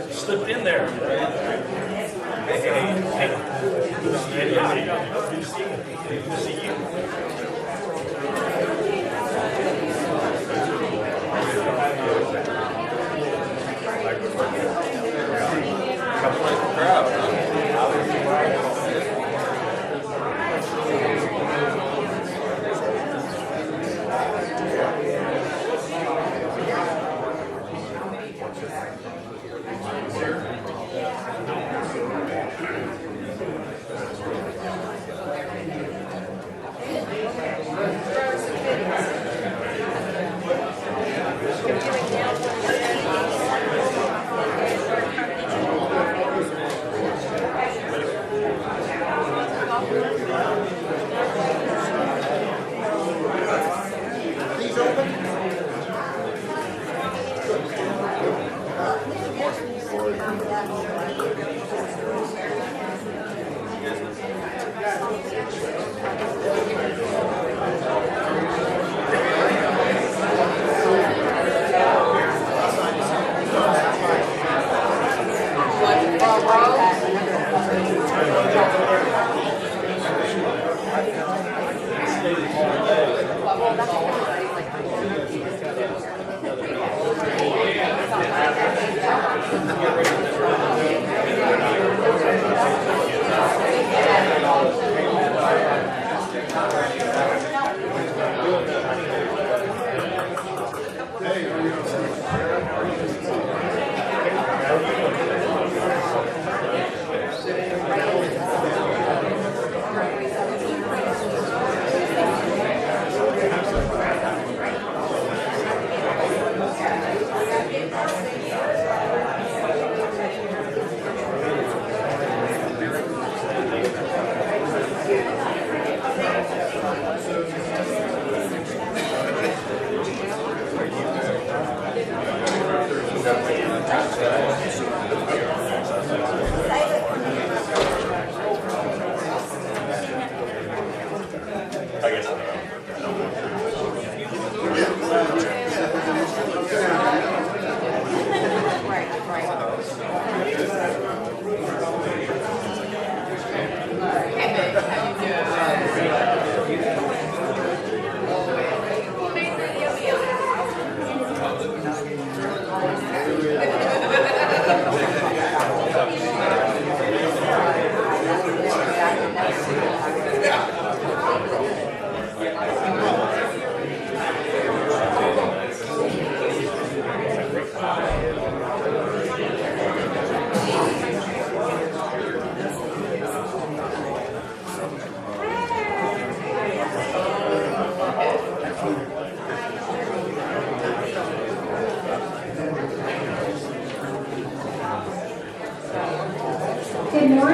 Slipped in there. Good to see you.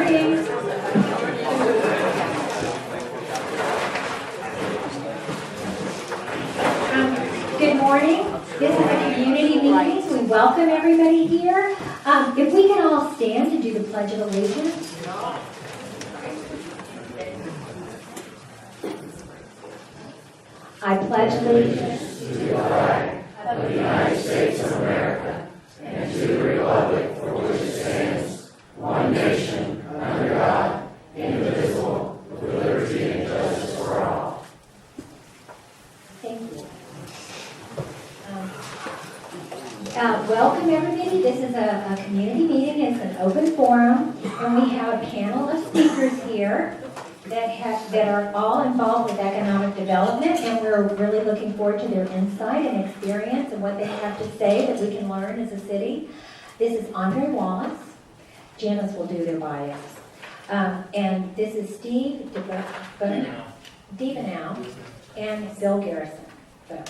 morning. Good morning. This is a community meeting. We welcome everybody here. If we can all stand to do the Pledge of Allegiance. I pledge allegiance to the flag of the United States of America and to the republic for which it stands, one nation, under God, indivisible, with liberty and justice for all. Thank you. Welcome everybody. This is a community meeting. It's an open forum, and we have a panel of speakers here that are all involved with economic development, and we're really looking forward to their insight and experience and what they have to say that we can learn as a city. This is Andre Wallace. Janice will do their bios. And this is Steve DeVenow and Bill Garrison. So,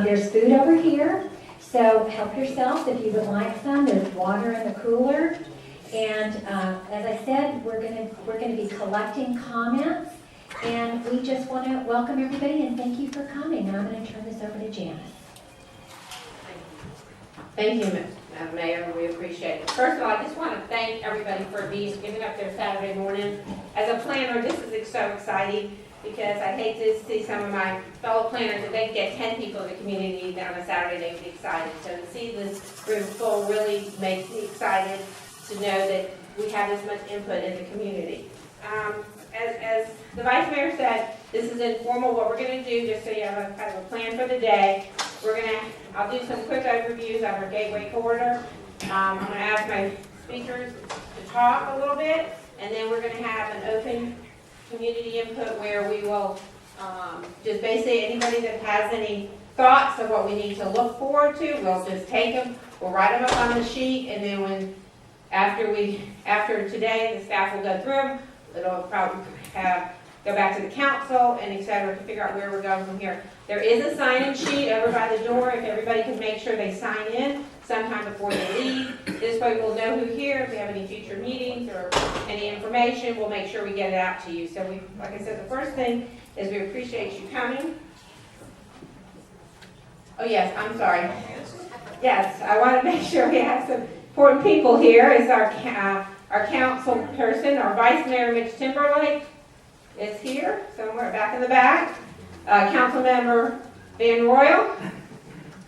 there's food over here, so help yourself if you would like some. There's water in the cooler. And as I said, we're going to be collecting comments, and we just want to welcome everybody and thank you for coming. And I'm going to turn this over to Janice. Thank you, Madam Mayor. We appreciate it. First of all, I just want to thank everybody for giving up their Saturday morning. As a planner, this is so exciting because I hate to see some of my fellow planners, if they could get 10 people in the community on a Saturday, they would be excited. So to see this room full really makes me excited to know that we have this much input in the community. As the Vice Mayor said, this is informal. What we're going to do, just so you have a kind of a plan for the day, I'll do some quick overviews of our Gateway Corridor. I'm going to ask my speakers to talk a little bit, and then we're going to have an open community input where we will just basically anybody that has any thoughts of what we need to look forward to, we'll just take them, we'll write them up on the sheet, and then after today, the staff will go through them. It'll probably go back to the council and et cetera to figure out where we're going from here. There is a sign-in sheet over by the door. If everybody can make sure they sign in sometime before they leave. This way we'll know who's here. If we have any future meetings or any information, we'll make sure we get it out to you. So like I said, the first thing is we appreciate you coming. Oh yes, I'm sorry. Yes, I want to make sure we have some important people here. Is our council person, our Vice Mayor Mitch Timberlake is here somewhere back in the back. Council Member Van Royal,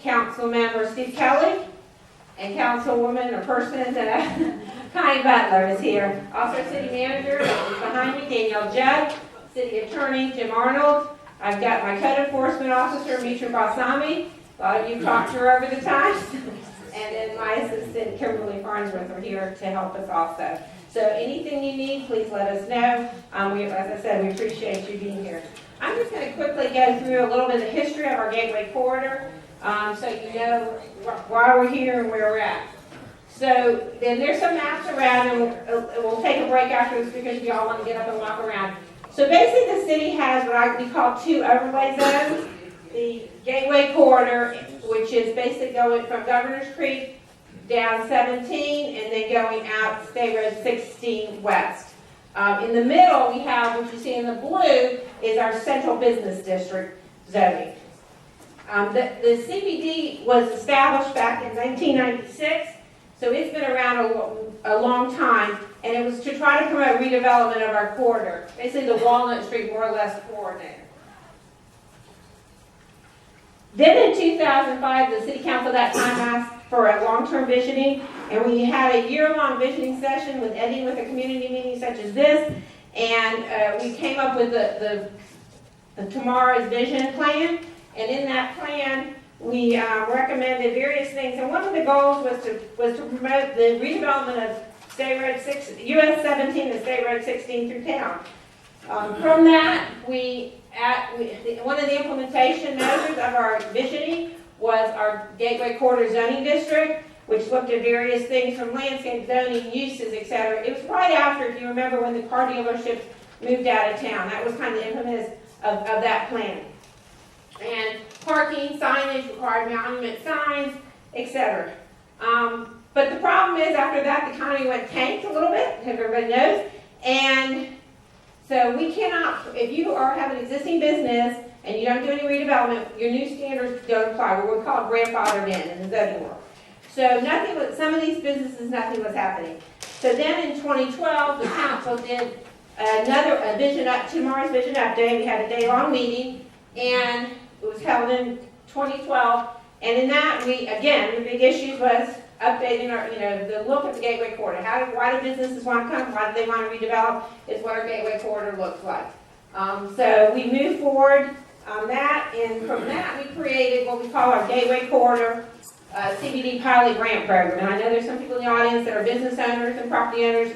Council Member Steve Kelly, and Councilwoman or person Connie Butler is here. Also, City Manager is behind me, Danielle Judd, City Attorney Jim Arnold. I've got my Code Enforcement Officer Mitra Balsami. A lot of you talked to her over the time. And then my assistant, Kimberly Farnsworth, are here to help us also. So anything you need, please let us know. As I said, we appreciate you being here. I'm just going to quickly go through a little bit of the history of our Gateway Corridor so you know why we're here and where we're at. So then there's some maps around, and we'll take a break after this because you all want to get up and walk around. So basically the city has what we call 2 overlay zones. The Gateway Corridor, which is basically going from Governor's Creek down 17 and then going out State Road 16 west. In the middle, we have, what you see in the blue, is our Central Business District zoning. The CBD was established back in 1996, so it's been around a long time, and it was to try to promote redevelopment of our corridor, basically the Walnut Street more or less corridor. Then in 2005, the City Council at that time asked for a long-term visioning, and we had a year-long visioning session with ending with a community meeting such as this, and we came up with the tomorrow's vision plan, and in that plan, we recommended various things, and one of the goals was to promote the redevelopment of State Road 6, US 17 and State Road 16 through town. From that, one of the implementation measures of our visioning was our Gateway Corridor zoning district, which looked at various things from landscape zoning, uses, etc. It was right after, if you remember, when the car dealerships moved out of town. That was kind of the impetus of that plan. And parking, signage, required monument signs, etc. But the problem is, after that, the economy went tanked a little bit, as everybody knows. And so we cannot, if you have an existing business and you don't do any redevelopment, your new standards don't apply. We're going to call it grandfathered in the zoning world. So nothing was, some of these businesses, nothing was happening. So then in 2012, the council did tomorrow's vision update. We had a day-long meeting, and it was held in 2012. And in that, the big issue was updating the look of the Gateway Corridor. Why do businesses want to come? Why do they want to redevelop? Is what our Gateway Corridor looks like. So we moved forward on that, and from that we created what we call our Gateway Corridor CBD pilot grant program. And I know there's some people in the audience that are business owners and property owners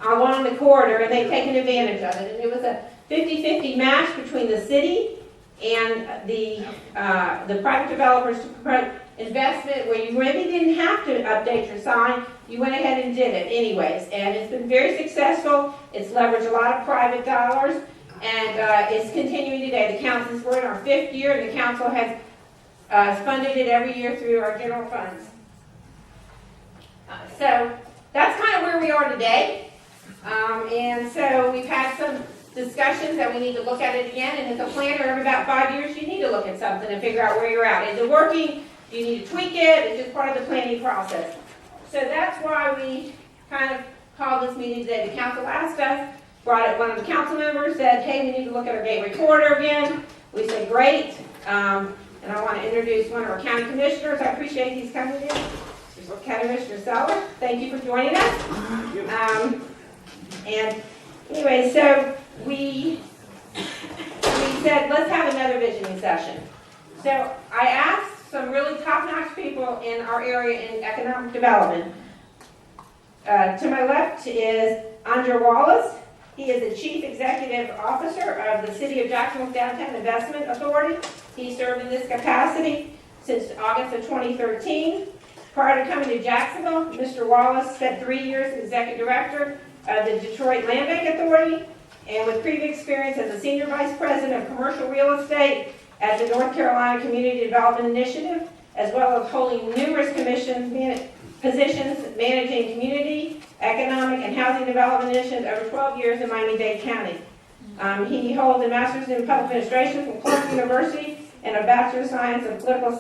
along the corridor, and they've taken advantage of it. And it was a 50-50 match between the city and the private developers to promote investment where you really didn't have to update your sign. You went ahead and did it anyways, and it's been very successful. It's leveraged a lot of private dollars, and it's continuing today. We're in our 5th year, and the council has funded it every year through our general funds. So that's kind of where we are today, and so we've had some discussions that we need to look at it again, and as a planner, every about 5 years you need to look at something and figure out where you're at. Is it working? Do you need to tweak it? It's just part of the planning process. So that's why we kind of called this meeting today. The council asked us, brought it, one of the council members said, hey, we need to look at our Gateway Corridor again. We said, great. And I want to introduce one of our county commissioners. I appreciate he's coming in. County Commissioner Seller, thank you for joining us. And anyway, so we said, let's have another visioning session. So I asked some really top-notch people in our area in economic development. To my left is Andrew Wallace. He is the Chief Executive Officer of the City of Jacksonville Downtown Investment Authority. He served in this capacity since August of 2013. Prior to coming to Jacksonville, Mr. Wallace spent 3 years as Executive Director of the Detroit Land Bank Authority, and with previous experience as a Senior Vice President of Commercial Real Estate at the North Carolina Community Development Initiative, as well as holding numerous positions managing community, economic, and housing development initiatives over 12 years in Miami-Dade County. He holds a Master's in Public Administration from Clark University and a Bachelor of Science in Political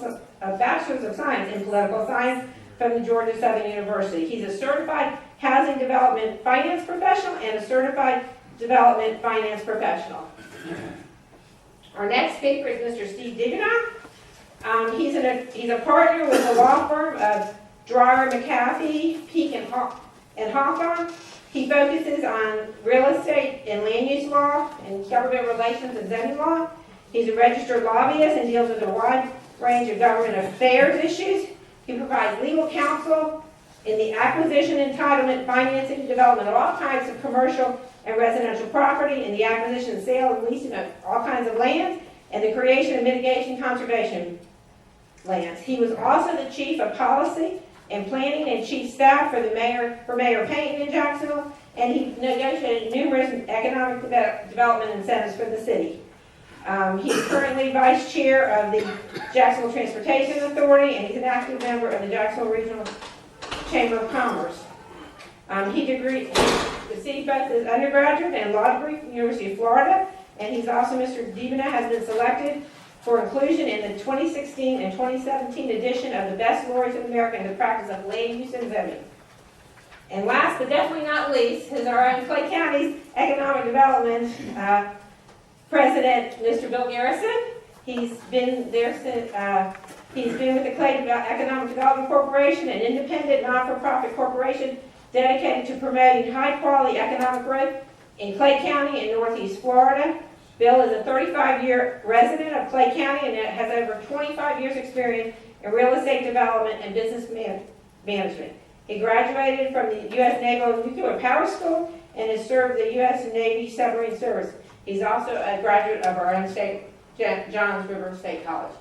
Science from the Georgia Southern University. He's a certified housing development finance professional and a certified development finance professional. Our next speaker is Mr. Steve Diggenow. He's a partner with the law firm of Dreyer, McAfee, Peak, and Hawthorne. He focuses on real estate and land use law and government relations and zoning law. He's a registered lobbyist and deals with a wide range of government affairs issues. He provides legal counsel in the acquisition, entitlement, financing, and development of all types of commercial and residential property, in the acquisition, sale, and leasing of all kinds of lands, and the creation and mitigation conservation lands. He was also the Chief of Policy and Planning and Chief Staff for Mayor Payton in Jacksonville, and he negotiated numerous economic development incentives for the city. He's currently Vice Chair of the Jacksonville Transportation Authority, and he's an active member of the Jacksonville Regional Chamber of Commerce. He received both his undergraduate and law degree from the University of Florida, and he's also, Mr. Divina has been selected for inclusion in the 2016 and 2017 edition of the Best Lawyers in America in the Practice of Land Use and Zoning. And last but definitely not least is our own Clay County's Economic Development President, Mr. Bill Garrison. He's been there since, he's been with the Clay Economic Development Corporation, an independent not-for-profit corporation dedicated to promoting high-quality economic growth in Clay County in Northeast Florida. Bill is a 35-year resident of Clay County and has over 25 years experience in real estate development and business management. He graduated from the U.S. Naval Nuclear Power School and has served the U.S. Navy Submarine Service. He's also a graduate of our own state, Johns River State College.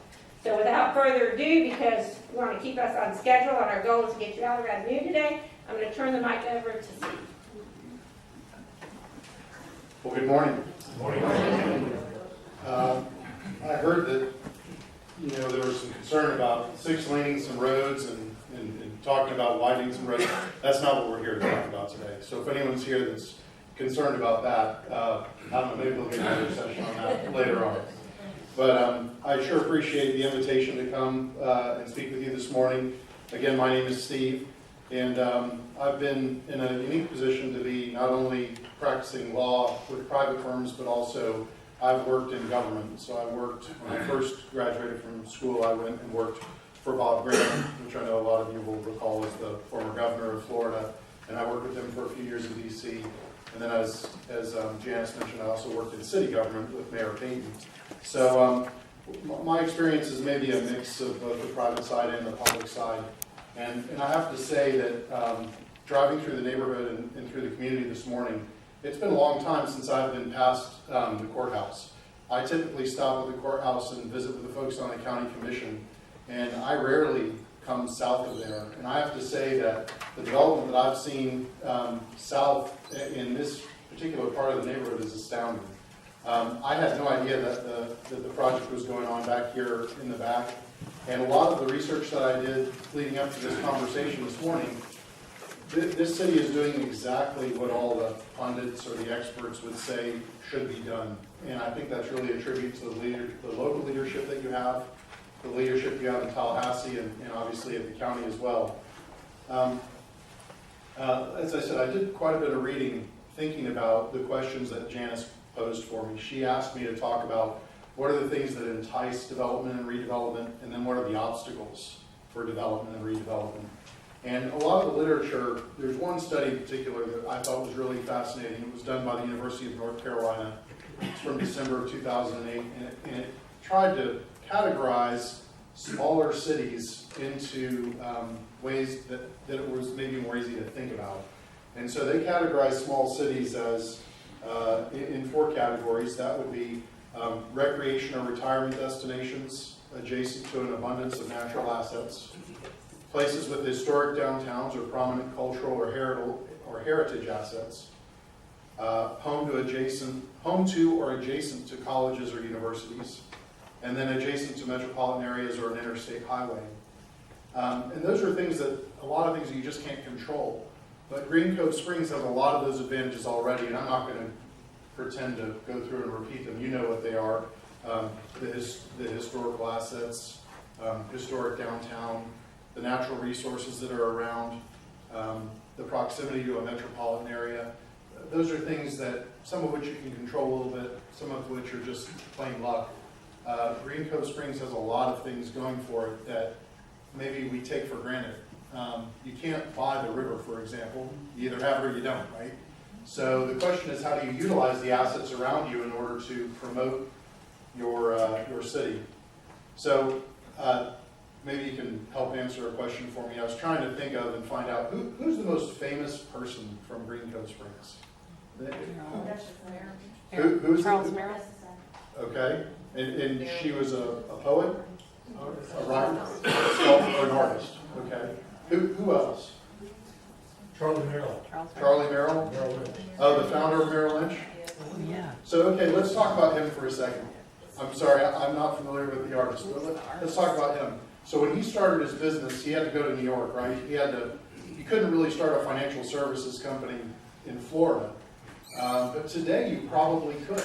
So without further ado, because we want to keep us on schedule and our goal is to get you out around noon today, I'm going to turn the mic over to Steve. Well, good morning. Good morning. I heard that, there was some concern about 6 laning some roads and talking about widening some roads. That's not what we're here to talk about today. So if anyone's here that's concerned about that, I don't know, maybe we'll get another session on that later on. But I sure appreciate the invitation to come and speak with you this morning. Again, my name is Steve, and I've been in a unique position to be not only practicing law with private firms, but also I've worked in government. So I worked, when I first graduated from school, I went and worked for Bob Graham, which I know a lot of you will recall as the former governor of Florida, and I worked with him for a few years in D.C. And then as Janice mentioned, I also worked in city government with Mayor Payton. So my experience is maybe a mix of both the private side and the public side. And I have to say that driving through the neighborhood and through the community this morning, it's been a long time since I've been past the courthouse. I typically stop at the courthouse and visit with the folks on the county commission, and I rarely come south of there. And I have to say that the development that I've seen south in this particular part of the neighborhood is astounding. I had no idea that the project was going on back here in the back. And a lot of the research that I did leading up to this conversation this morning, this city is doing exactly what all the pundits or the experts would say should be done. And I think that's really a tribute to the local leadership that you have, the leadership you have in Tallahassee, and obviously at the county as well. As I said, I did quite a bit of reading thinking about the questions that Janice posed for me. She asked me to talk about what are the things that entice development and redevelopment, and then what are the obstacles for development and redevelopment. And a lot of the literature, there's one study in particular that I thought was really fascinating. It was done by the University of North Carolina. It's from December of 2008, and it tried to categorize smaller cities into ways that it was maybe more easy to think about. And so they categorized small cities as in 4 categories. That would be recreation or retirement destinations adjacent to an abundance of natural assets, places with historic downtowns or prominent cultural or heritage assets, home to or adjacent to colleges or universities, and then adjacent to metropolitan areas or an interstate highway. And those are things that, a lot of things that you just can't control. But Green Cove Springs has a lot of those advantages already, and I'm not going to pretend to go through and repeat them. You know what they are. The historical assets, historic downtown, the natural resources that are around, the proximity to a metropolitan area. Those are things that, some of which you can control a little bit, some of which are just plain luck. Green Cove Springs has a lot of things going for it that maybe we take for granted. You can't buy the river, for example. You either have it or you don't, right? So the question is, how do you utilize the assets around you in order to promote your city? So maybe you can help answer a question for me. I was trying to think of and find out who's the most famous person from Green Cove Springs? Who's Charles Merrill. Okay, and she was a poet, a writer, or an artist. Okay, who else? Charlie Merrill. Charlie Merrill. Oh, the founder of Merrill Lynch. Yeah. So okay, let's talk about him for a second. I'm sorry, I'm not familiar with the artist, but let's talk about him. So when he started his business, he had to go to New York, right? He couldn't really start a financial services company in Florida. But today you probably could.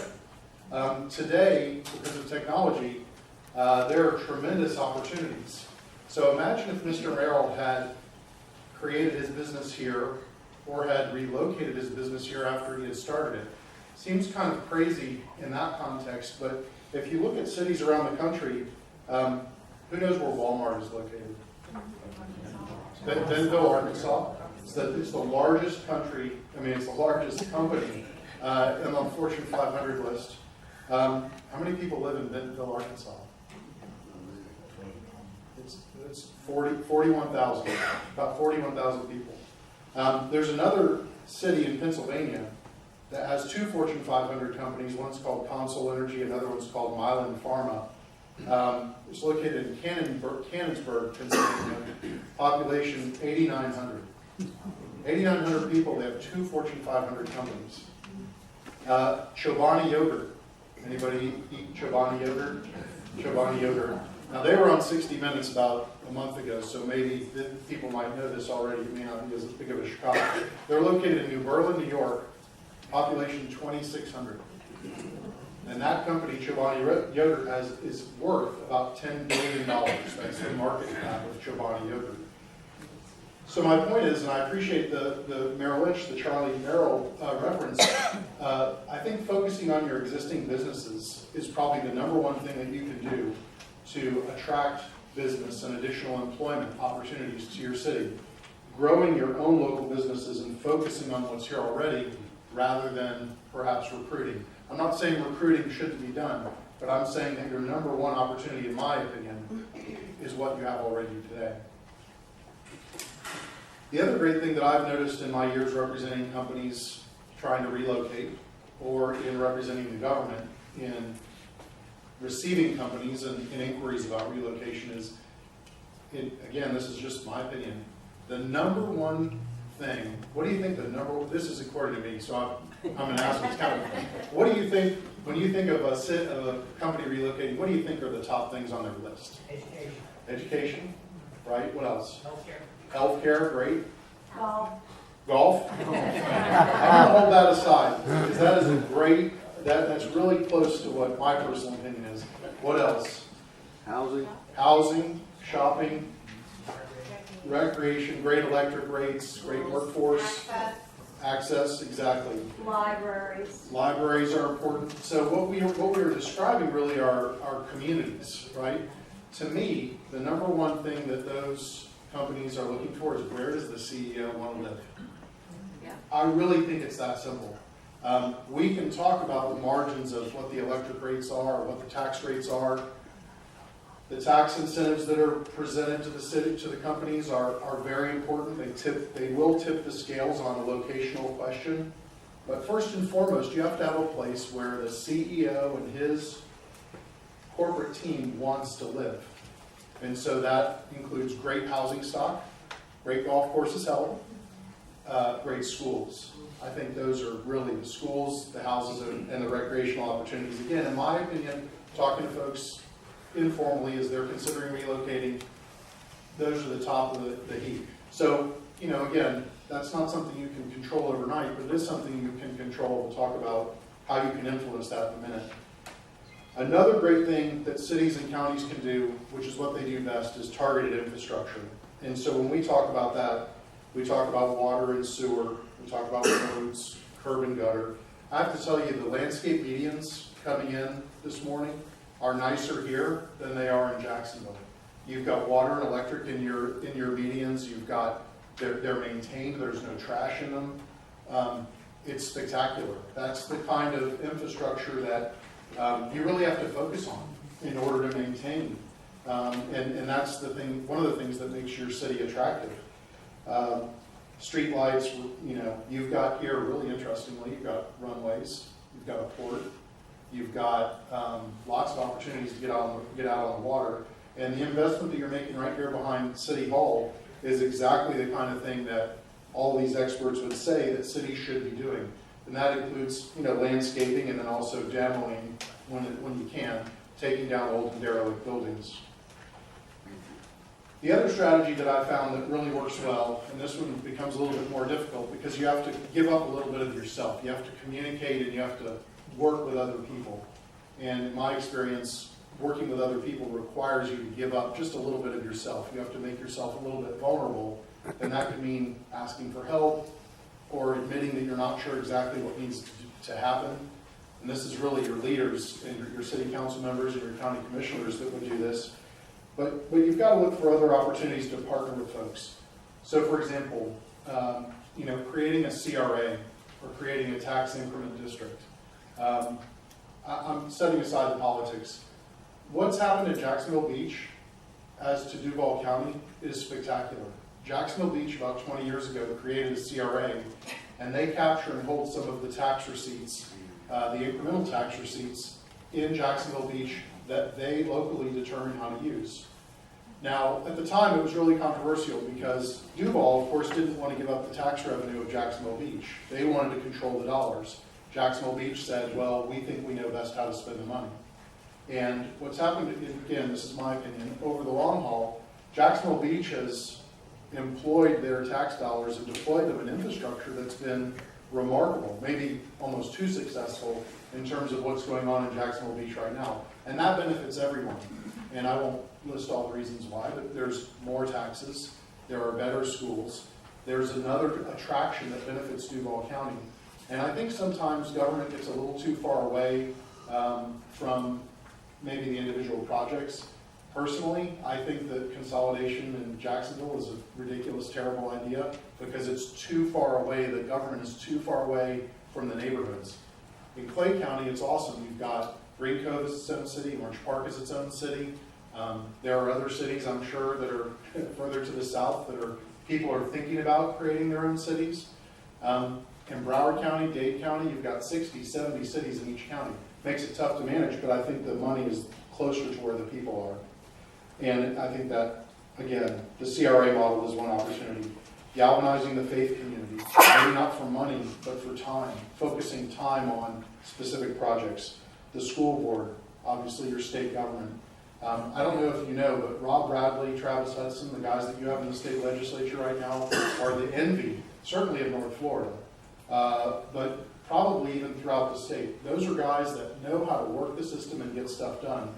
Today, because of technology, there are tremendous opportunities. So imagine if Mr. Merrill had created his business here or had relocated his business here after he had started it. Seems kind of crazy in that context, but if you look at cities around the country, who knows where Walmart is located? Bentonville, Arkansas. It's the largest it's the largest company on the Fortune 500 list. How many people live in Bentonville, Arkansas? It's 41,000, about 41,000 people. There's another city in Pennsylvania that has 2 Fortune 500 companies. One's called Consul Energy, another one's called Mylan Pharma. It's located in Cannonsburg, Pennsylvania. Population 8,900. 8,900 people. They have 2 Fortune 500 companies. Chobani Yogurt. Anybody eat Chobani Yogurt? Chobani Yogurt. Now they were on 60 Minutes about a a month ago, so maybe people might know this already. It may not be as big of a shock. They're located in New Berlin, New York, population 2,600. And that company, Chobani Yogurt, is worth about $10 billion. That's the market cap of Chobani Yogurt. So my point is, and I appreciate the Merrill Lynch, the Charlie Merrill reference, I think focusing on your existing businesses is probably the number one thing that you can do to attract business and additional employment opportunities to your city. Growing your own local businesses and focusing on what's here already rather than perhaps recruiting. I'm not saying recruiting shouldn't be done, but I'm saying that your number one opportunity, in my opinion, is what you have already today. The other great thing that I've noticed in my years representing companies trying to relocate or in representing the government in receiving companies and inquiries about relocation is, again, this is just my opinion, the number one thing, what do you think this is according to me, so I'm going to ask this kind of, what do you think, when you think of a company relocating, what do you think are the top things on their list? Education. Education, right? What else? Healthcare. Healthcare, great. Golf. I'm going to hold that aside, because that is a great, that's really close to what my personal opinion is. What else? Housing, shopping, recreation, great electric rates, great workforce. Access, exactly. Libraries are important. So what we are describing really are communities, right? To me, the number one thing that those companies are looking for is, where does the CEO want to live? Yeah. I really think it's that simple. We can talk about the margins of what the electric rates are, or what the tax rates are. The tax incentives that are presented to the city, to the companies are very important. They will tip the scales on a locational question. But first and foremost, you have to have a place where the CEO and his corporate team wants to live. And so that includes great housing stock, great golf courses held, great schools. I think those are really the schools, the houses, and the recreational opportunities. Again, in my opinion, talking to folks informally as they're considering relocating, those are the top of the heap. So, again, that's not something you can control overnight, but it is something you can control. We'll talk about how you can influence that in a minute. Another great thing that cities and counties can do, which is what they do best, is targeted infrastructure. And so when we talk about that, we talk about water and sewer, we talk about roads, curb and gutter. I have to tell you, the landscape medians coming in this morning are nicer here than they are in Jacksonville. You've got water and electric in your medians. You've got, they're maintained. There's no trash in them. It's spectacular. That's the kind of infrastructure that you really have to focus on in order to maintain. And that's the thing. One of the things that makes your city attractive. Street lights. You've got here, really interestingly, you've got runways. You've got a port. You've got lots of opportunities to get out on the water. And the investment that you're making right here behind City Hall is exactly the kind of thing that all these experts would say that cities should be doing. And that includes, landscaping and then also demoing when you can, taking down old and derelict buildings. The other strategy that I found that really works well, and this one becomes a little bit more difficult because you have to give up a little bit of yourself. You have to communicate and you have to work with other people. And in my experience, working with other people requires you to give up just a little bit of yourself. You have to make yourself a little bit vulnerable, and that could mean asking for help or admitting that you're not sure exactly what needs to happen. And this is really your leaders and your city council members and your county commissioners that would do this. But you've got to look for other opportunities to partner with folks. So for example, creating a CRA or creating a tax increment district. I'm setting aside the politics. What's happened in Jacksonville Beach as to Duval County is spectacular. Jacksonville Beach about 20 years ago created a CRA, and they capture and hold some of the tax receipts, the incremental tax receipts in Jacksonville Beach that they locally determine how to use. Now, at the time, it was really controversial because Duval, of course, didn't want to give up the tax revenue of Jacksonville Beach. They wanted to control the dollars. Jacksonville Beach said, well, we think we know best how to spend the money. And what's happened, again, this is my opinion, over the long haul, Jacksonville Beach has employed their tax dollars and deployed them in infrastructure that's been remarkable, maybe almost too successful in terms of what's going on in Jacksonville Beach right now. And that benefits everyone. And I won't list all the reasons why, but there's more taxes, there are better schools, there's another attraction that benefits Duval County. And I think sometimes government gets a little too far away from maybe the individual projects. Personally, I think that consolidation in Jacksonville is a ridiculous, terrible idea because it's too far away, the government is too far away from the neighborhoods. In Clay County, it's awesome. You've got Green Cove is its own city, Orange Park is its own city. There are other cities, I'm sure, that are further to the south that are people are thinking about creating their own cities. In Broward County, Dade County, you've got 60, 70 cities in each county. Makes it tough to manage, but I think the money is closer to where the people are. And I think that, again, the CRA model is one opportunity. Galvanizing the faith community, maybe not for money, but for time, focusing time on specific projects. The school board, obviously your state government. I don't know if you know, but Rob Bradley, Travis Hudson, the guys that you have in the state legislature right now, are the envy, certainly in North Florida, but probably even throughout the state. Those are guys that know how to work the system and get stuff done.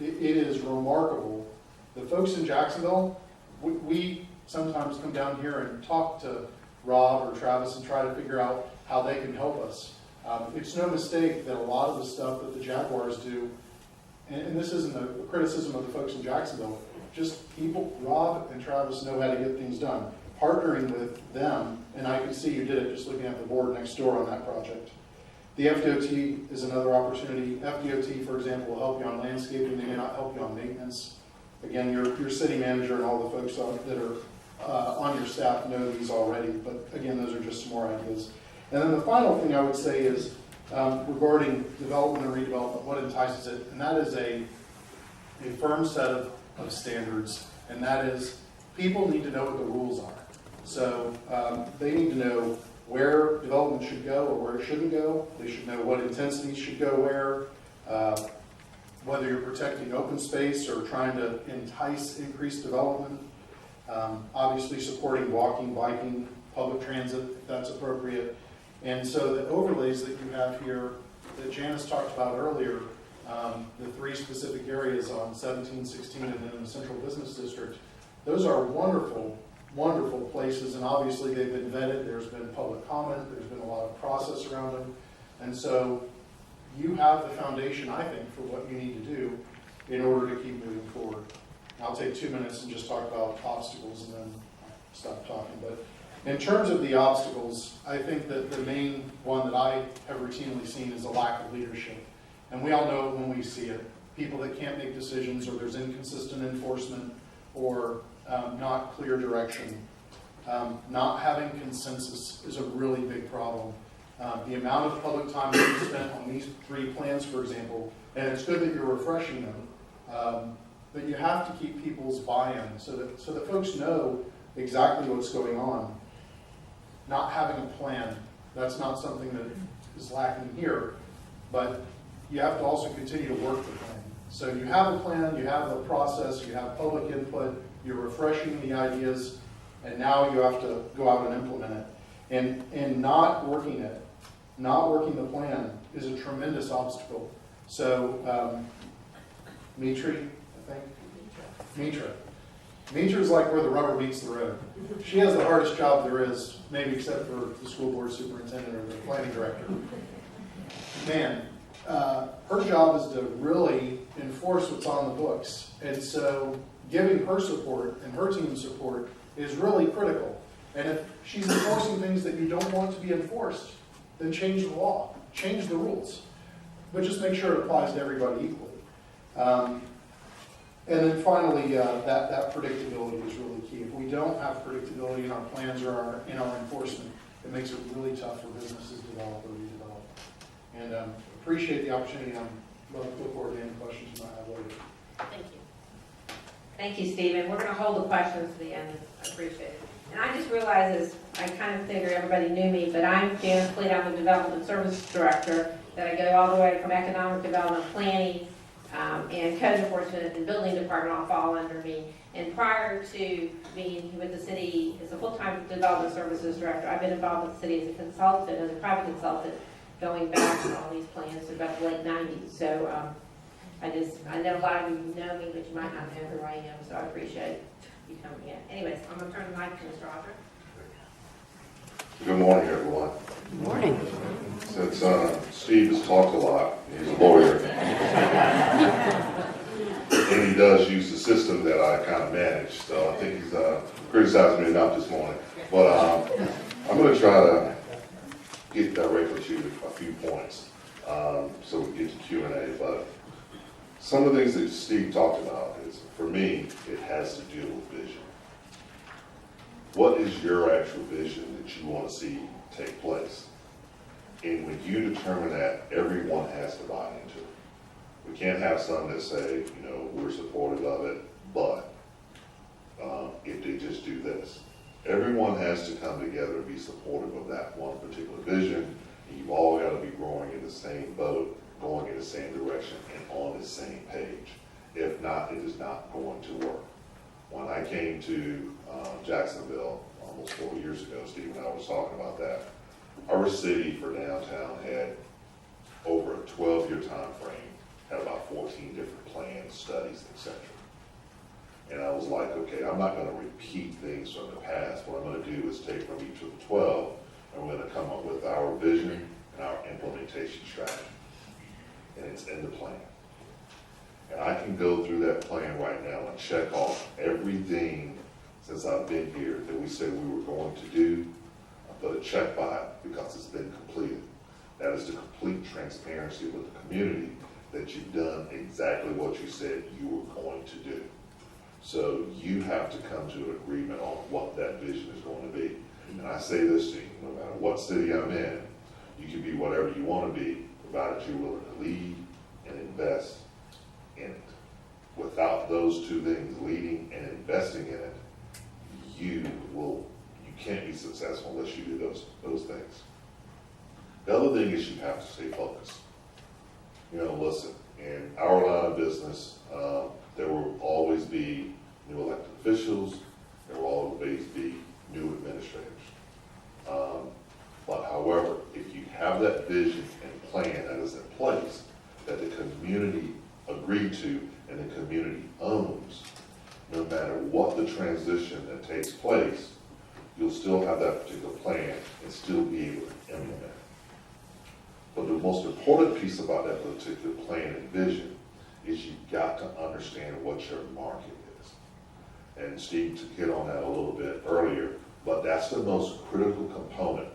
It is remarkable. The folks in Jacksonville, we sometimes come down here and talk to Rob or Travis and try to figure out how they can help us. It's no mistake that a lot of the stuff that the Jaguars do, and this isn't a criticism of the folks in Jacksonville, just people, Rob and Travis know how to get things done. Partnering with them, and I can see you did it just looking at the board next door on that project. The FDOT is another opportunity. FDOT, for example, will help you on landscaping. They may not help you on maintenance. Again, your city manager and all the folks that are on your staff know these already, but again, those are just some more ideas. And then the final thing I would say is regarding development and redevelopment, what entices it, and that is a firm set of standards, and that is people need to know what the rules are. So they need to know where development should go or where it shouldn't go. They should know what intensities should go where, whether you're protecting open space or trying to entice increased development. Obviously supporting walking, biking, public transit, if that's appropriate. And so the overlays that you have here that Janice talked about earlier, the three specific areas on 17, 16, and then the Central Business District, those are wonderful, wonderful places, and obviously they've been vetted. There's been public comment. There's been a lot of process around them. And so you have the foundation, I think, for what you need to do in order to keep moving forward. I'll take 2 minutes and just talk about obstacles and then stop talking. But in terms of the obstacles, I think that the main one that I have routinely seen is a lack of leadership. And we all know it when we see it. People that can't make decisions, or there's inconsistent enforcement, or not clear direction. Not having consensus is a really big problem. The amount of public time that you spent on these three plans, for example, and it's good that you're refreshing them, but you have to keep people's buy-in so that folks know exactly what's going on. Not having a plan, that's not something that is lacking here, but you have to also continue to work the plan. So you have a plan, you have a process, you have public input, you're refreshing the ideas, and now you have to go out and implement it. And not working it, not working the plan is a tremendous obstacle. So, Mitri, I think? Mitra is like where the rubber meets the road. She has the hardest job there is, maybe except for the school board superintendent or the planning director. Man, her job is to really enforce what's on the books. And so giving her support and her team's support is really critical. And if she's enforcing things that you don't want to be enforced, then change the law, change the rules. But just make sure it applies to everybody equally. And then finally, that predictability is really key. If we don't have predictability in our plans or in our enforcement, it makes it really tough for businesses to develop or redevelop. And appreciate the opportunity. I'm looking forward to any questions you might have later. Thank you. Thank you, Stephen. We're going to hold the questions to the end. I appreciate it. And I just realized, as I kind of figure everybody knew me, but I'm Janice Fleet. I'm the Development Services Director. That I go all the way from economic development, planning, and code enforcement and building department all fall under me. And prior to being with the city as a full-time development services director, I've been involved with the city as a consultant, as a private consultant, going back on all these plans to about the late 90s. So I know a lot of you know me, but you might not know who I am, so I appreciate you coming in. Anyways, I'm going to turn the mic to Mr. Roger. Good morning, everyone. Good morning. Since Steve has talked a lot, he's a lawyer, and he does use the system that I kind of manage, so I think he's criticizing me enough this morning. But I'm going to try to get directly to a few points so we can get to Q&A. But some of the things that Steve talked about is, for me, it has to deal with vision. What is your actual vision that you want to see take place? And when you determine that, everyone has to buy into it. We can't have some that say, we're supportive of it, but if they just do this. Everyone has to come together and be supportive of that one particular vision. And you've all got to be rowing in the same boat, going in the same direction, and on the same page. If not, it is not going to work. When I came to Jacksonville almost 4 years ago, Steve and I was talking about that. Our city for downtown had, over a 12-year time frame, had about 14 different plans, studies, etc. And I was like, okay, I'm not going to repeat things from the past. What I'm going to do is take from each of the 12, and we're going to come up with our vision and our implementation strategy. And it's in the plan. And I can go through that plan right now and check off everything since I've been here that we said we were going to do. I put a check by it because it's been completed. That is the complete transparency with the community that you've done exactly what you said you were going to do. So you have to come to an agreement on what that vision is going to be. And I say this to you, no matter what city I'm in, you can be whatever you want to be, provided you're willing to lead and invest in it. Without those two things, leading and investing in it, you can't be successful unless you do those things. The other thing is you have to stay focused. Listen, in our line of business, there will always be new elected officials, there will always be new administrators. But however, if you have that vision and plan that is in place, that the community agreed to and the community owns, no matter what the transition that takes place, you'll still have that particular plan and still be able to implement it. But the most important piece about that particular plan and vision is you've got to understand what your market is. And Steve hit on that a little bit earlier, but that's the most critical component.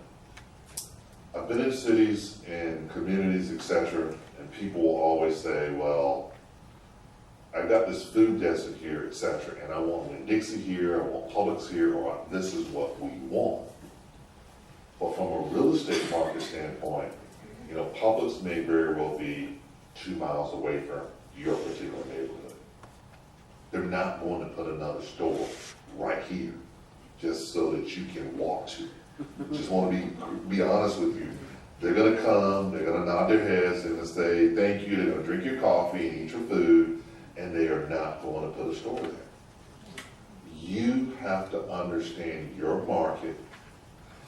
I've been in cities and communities, etc., and people will always say, well, I got this food desert here, etc., and I want Winn-Dixie here, I want Publix here, or this is what we want. But from a real estate market standpoint, Publix may very well be 2 miles away from your particular neighborhood. They're not going to put another store right here just so that you can walk to. Just want to be honest with you. They're going to come, they're going to nod their heads, they're going to say thank you, they're going to drink your coffee and eat your food, and they are not going to put a store there. You have to understand your market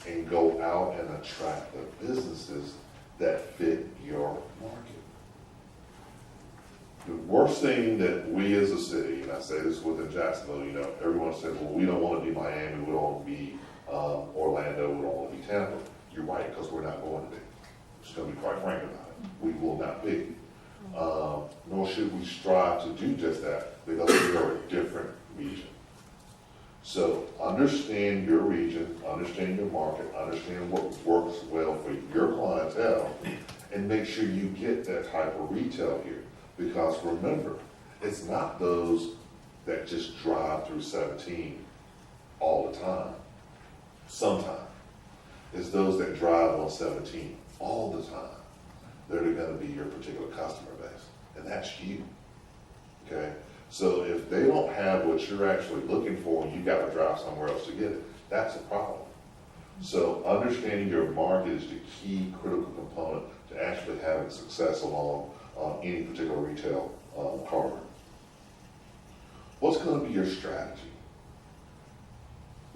and go out and attract the businesses that fit your market. The worst thing that we as a city, and I say this within Jacksonville, everyone says, well, we don't want to be Miami, we don't want to be Orlando, we don't want to be Tampa. You're right, because we're not going to be. I'm just going to be quite frank about it. We will not be. Nor should we strive to do just that, because we are a different region. So understand your region, understand your market, understand what works well for your clientele, and make sure you get that type of retail here. Because remember, it's not those that just drive through 17 all the time, sometimes. It's those that drive on 17 all the time that are going to be your particular customer base, and that's you, okay? So if they don't have what you're actually looking for and you got to drive somewhere else to get it, that's a problem. So understanding your market is the key critical component to actually having success along any particular retail Carter. What's going to be your strategy?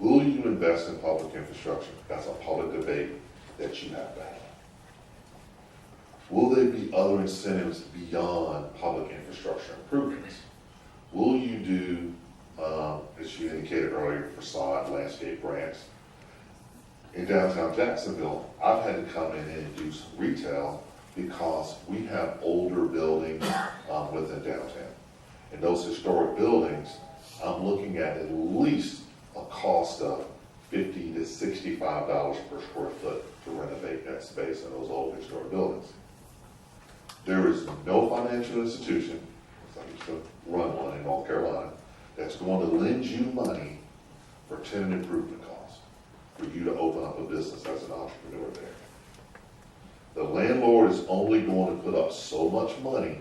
Will you invest in public infrastructure? That's a public debate that you have to have. Will there be other incentives beyond public infrastructure improvements? Will you do, as you indicated earlier, facade landscape grants? In downtown Jacksonville, I've had to come in and do some retail because we have older buildings within downtown. In those historic buildings, I'm looking at least a cost of $50 to $65 per square foot to renovate that space in those old historic buildings. There is no financial institution, I used to run one in North Carolina, that's going to lend you money for tenant improvement costs for you to open up a business as an entrepreneur there. The landlord is only going to put up so much money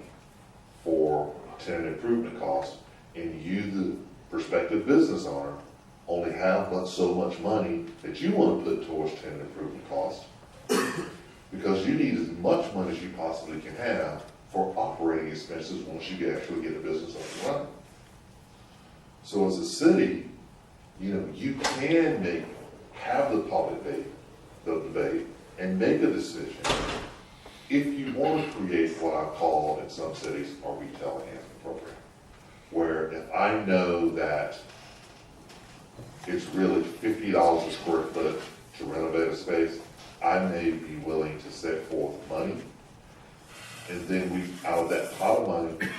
for tenant improvement costs, and you, the prospective business owner, only have but so much money that you want to put towards tenant improvement costs, because you need as much money as you possibly can have for operating expenses once you actually get the business up and running. So as a city, you can have the public debate and make a decision if you want to create what I call in some cities a retail enhancement program, where if I know that it's really $50 a square foot to renovate a space, I may be willing to set forth money, and then out of that pot of money,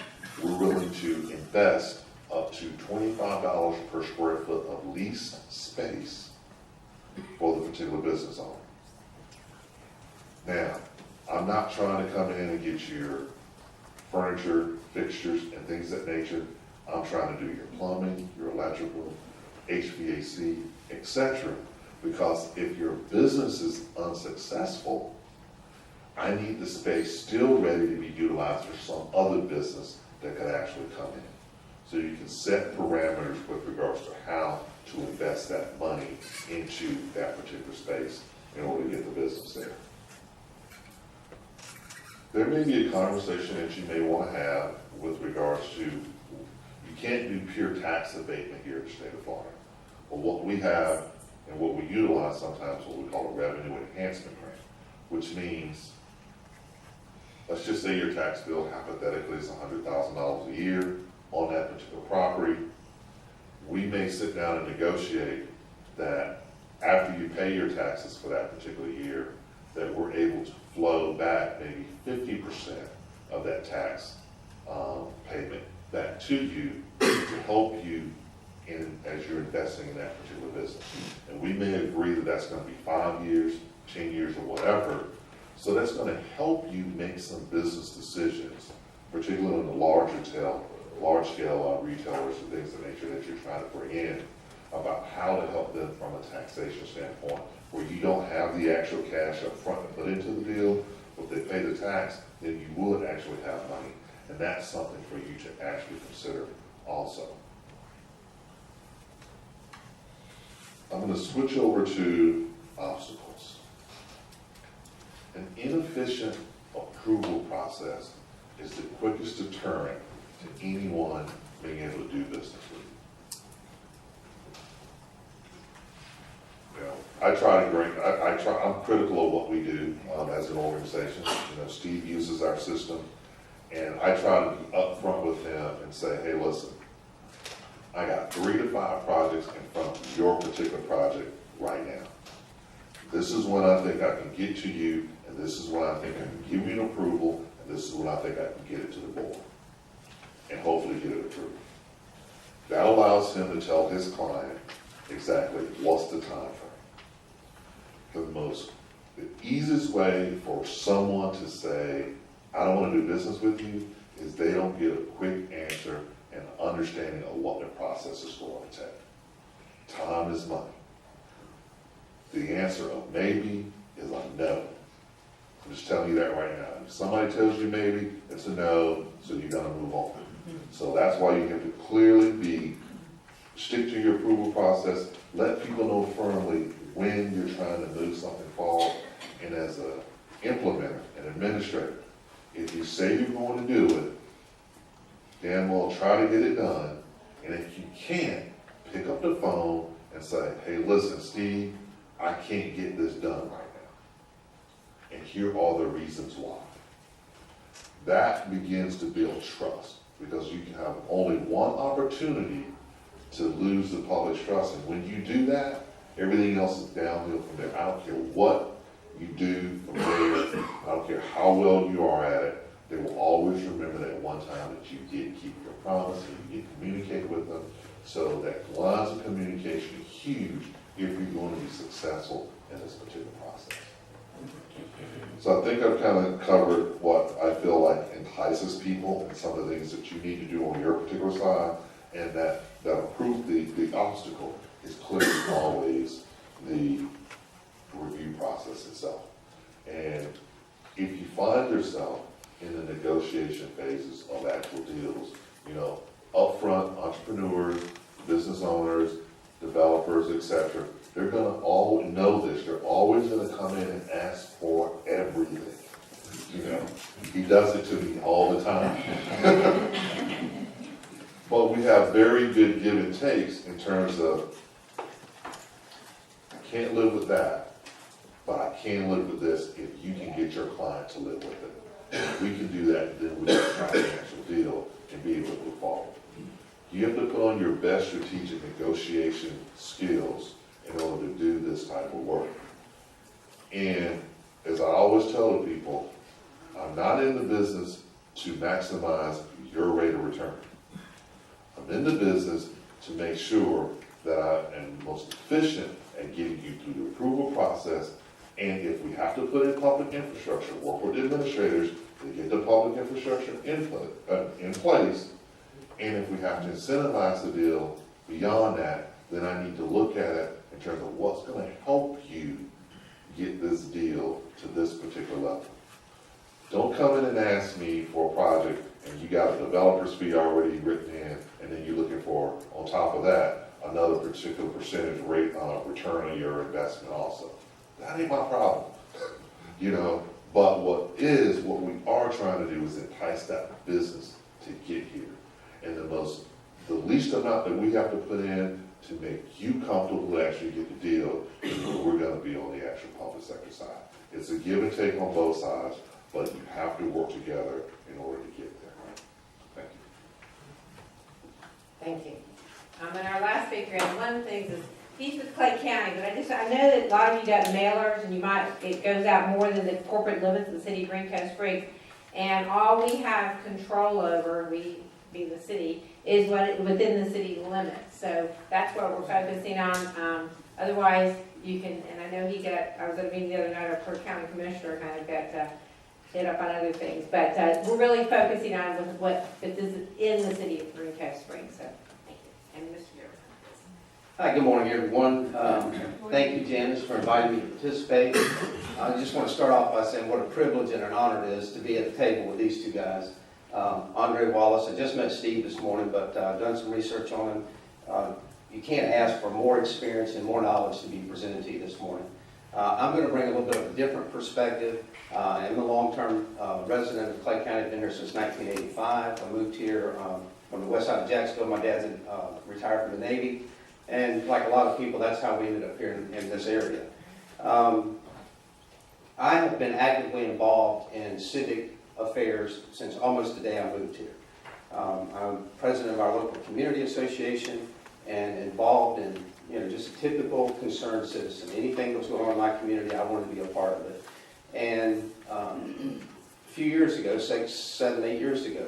we're willing to invest up to $25 per square foot of leased space for the particular business owner. Now, I'm not trying to come in and get your furniture, fixtures, and things of that nature. I'm trying to do your plumbing, your electrical, HVAC, etc. Because if your business is unsuccessful, I need the space still ready to be utilized for some other business that could actually come in. So you can set parameters with regards to how to invest that money into that particular space in order to get the business there. There may be a conversation that you may want to have with regards to, you can't do pure tax abatement here in the state of Florida. But what we have and what we utilize sometimes what we call a revenue enhancement grant, which means, let's just say your tax bill hypothetically is $100,000 a year on that particular property. We may sit down and negotiate that after you pay your taxes for that particular year, that we're able to flow back maybe 50% of that tax payment back to you to help you as you're investing in that particular business. And we may agree that that's going to be 5 years, 10 years, or whatever. So that's going to help you make some business decisions, particularly in the large scale retailers and things of nature that you're trying to bring in, about how to help them from a taxation standpoint, where you don't have the actual cash up front to put into the deal, but they pay the tax, then you would actually have money. And that's something for you to actually consider also. I'm going to switch over to obstacles. An inefficient approval process is the quickest deterrent to anyone being able to do business with you. I'm critical of what we do as an organization. Steve uses our system, and I try to be upfront with him and say, hey, listen, I got 3 to 5 projects in front of your particular project right now. This is when I think I can get to you, and this is when I think I can give you an approval, and this is when I think I can get it to the board, and hopefully get it approved. That allows him to tell his client exactly what's the time frame. The easiest way for someone to say, I don't want to do business with you, is they don't get a quick answer and understanding of what the process is going to take. Time is money. The answer of maybe is a no. I'm just telling you that right now. If somebody tells you maybe, it's a no, so you got to move on. So that's why you have to clearly stick to your approval process, let people know firmly when you're trying to move something forward, and as an implementer, an administrator, if you say you're going to do it, Dan will try to get it done. And if you can't, pick up the phone and say, hey, listen, Steve, I can't get this done right now. And here are the reasons why. That begins to build trust, because you can have only one opportunity to lose the public's trust. And when you do that, everything else is downhill from there. I don't care what you do from there. I don't care how well you are at it. They will always remember that one time that you did keep your promise and you did communicate with them. So that lines of communication are huge if you're going to be successful in this particular process. So I think I've kind of covered what I feel like entices people and some of the things that you need to do on your particular side, and that approve the obstacle is clearly always the review process itself. And if you find yourself in the negotiation phases of actual deals, upfront entrepreneurs, business owners, developers, etc., they're going to all know this. They're always going to come in and ask for everything. He does it to me all the time. But we have very good give and takes in terms of, I can't live with that, but I can live with this if you can get your client to live with it. If we can do that, then we can try an actual deal and be able to move forward. You have to put on your best strategic negotiation skills in order to do this type of work. And as I always tell the people, I'm not in the business to maximize your rate of return. I'm in the business to make sure that I am most efficient at getting you through the approval process. And if we have to put in public infrastructure, work with administrators to get the public infrastructure in place. And if we have to incentivize the deal beyond that, then I need to look at it in terms of what's going to help you get this deal to this particular level. Don't come in and ask me for a project and you got a developer's fee already written in, and then you're looking for, on top of that, another particular percentage rate on return on your investment also. That ain't my problem. But what we are trying to do is entice that business to get here. And the least amount that we have to put in to make you comfortable to actually get the deal is where we're going to be on the actual public sector side. It's a give and take on both sides, but you have to work together in order to get there. Thank you. Thank you. And our last speaker, and one of the things is, he's with Clay County, but I know that a lot of you got mailers, and it goes out more than the corporate limits of the city of Green Cove Springs. And all we have control over, we being the city, is within the city limits. So that's what we're focusing on. Otherwise, you can, and I know I was at a meeting the other night, our per county commissioner kind of got hit up on other things. But we're really focusing on what is in the city of Green Cove Springs. So thank you. And Mr. Gerald. Hi, good morning, everyone. Thank you, Janice, for inviting me to participate. I just want to start off by saying what a privilege and an honor it is to be at the table with these two guys. Andre Wallace, I just met Steve this morning, but I've done some research on him. You can't ask for more experience and more knowledge to be presented to you this morning. I'm going to bring a little bit of a different perspective. I'm a long-term resident of Clay County. I've been here since 1985. I moved here from the west side of Jacksonville. My dad's retired from the Navy. And like a lot of people, that's how we ended up here in this area. I have been actively involved in civic affairs since almost the day I moved here. I'm president of our local community association and involved in just a typical concerned citizen. Anything that's going on in my community, I wanted to be a part of it. And a few years ago, 6, 7, 8 years ago,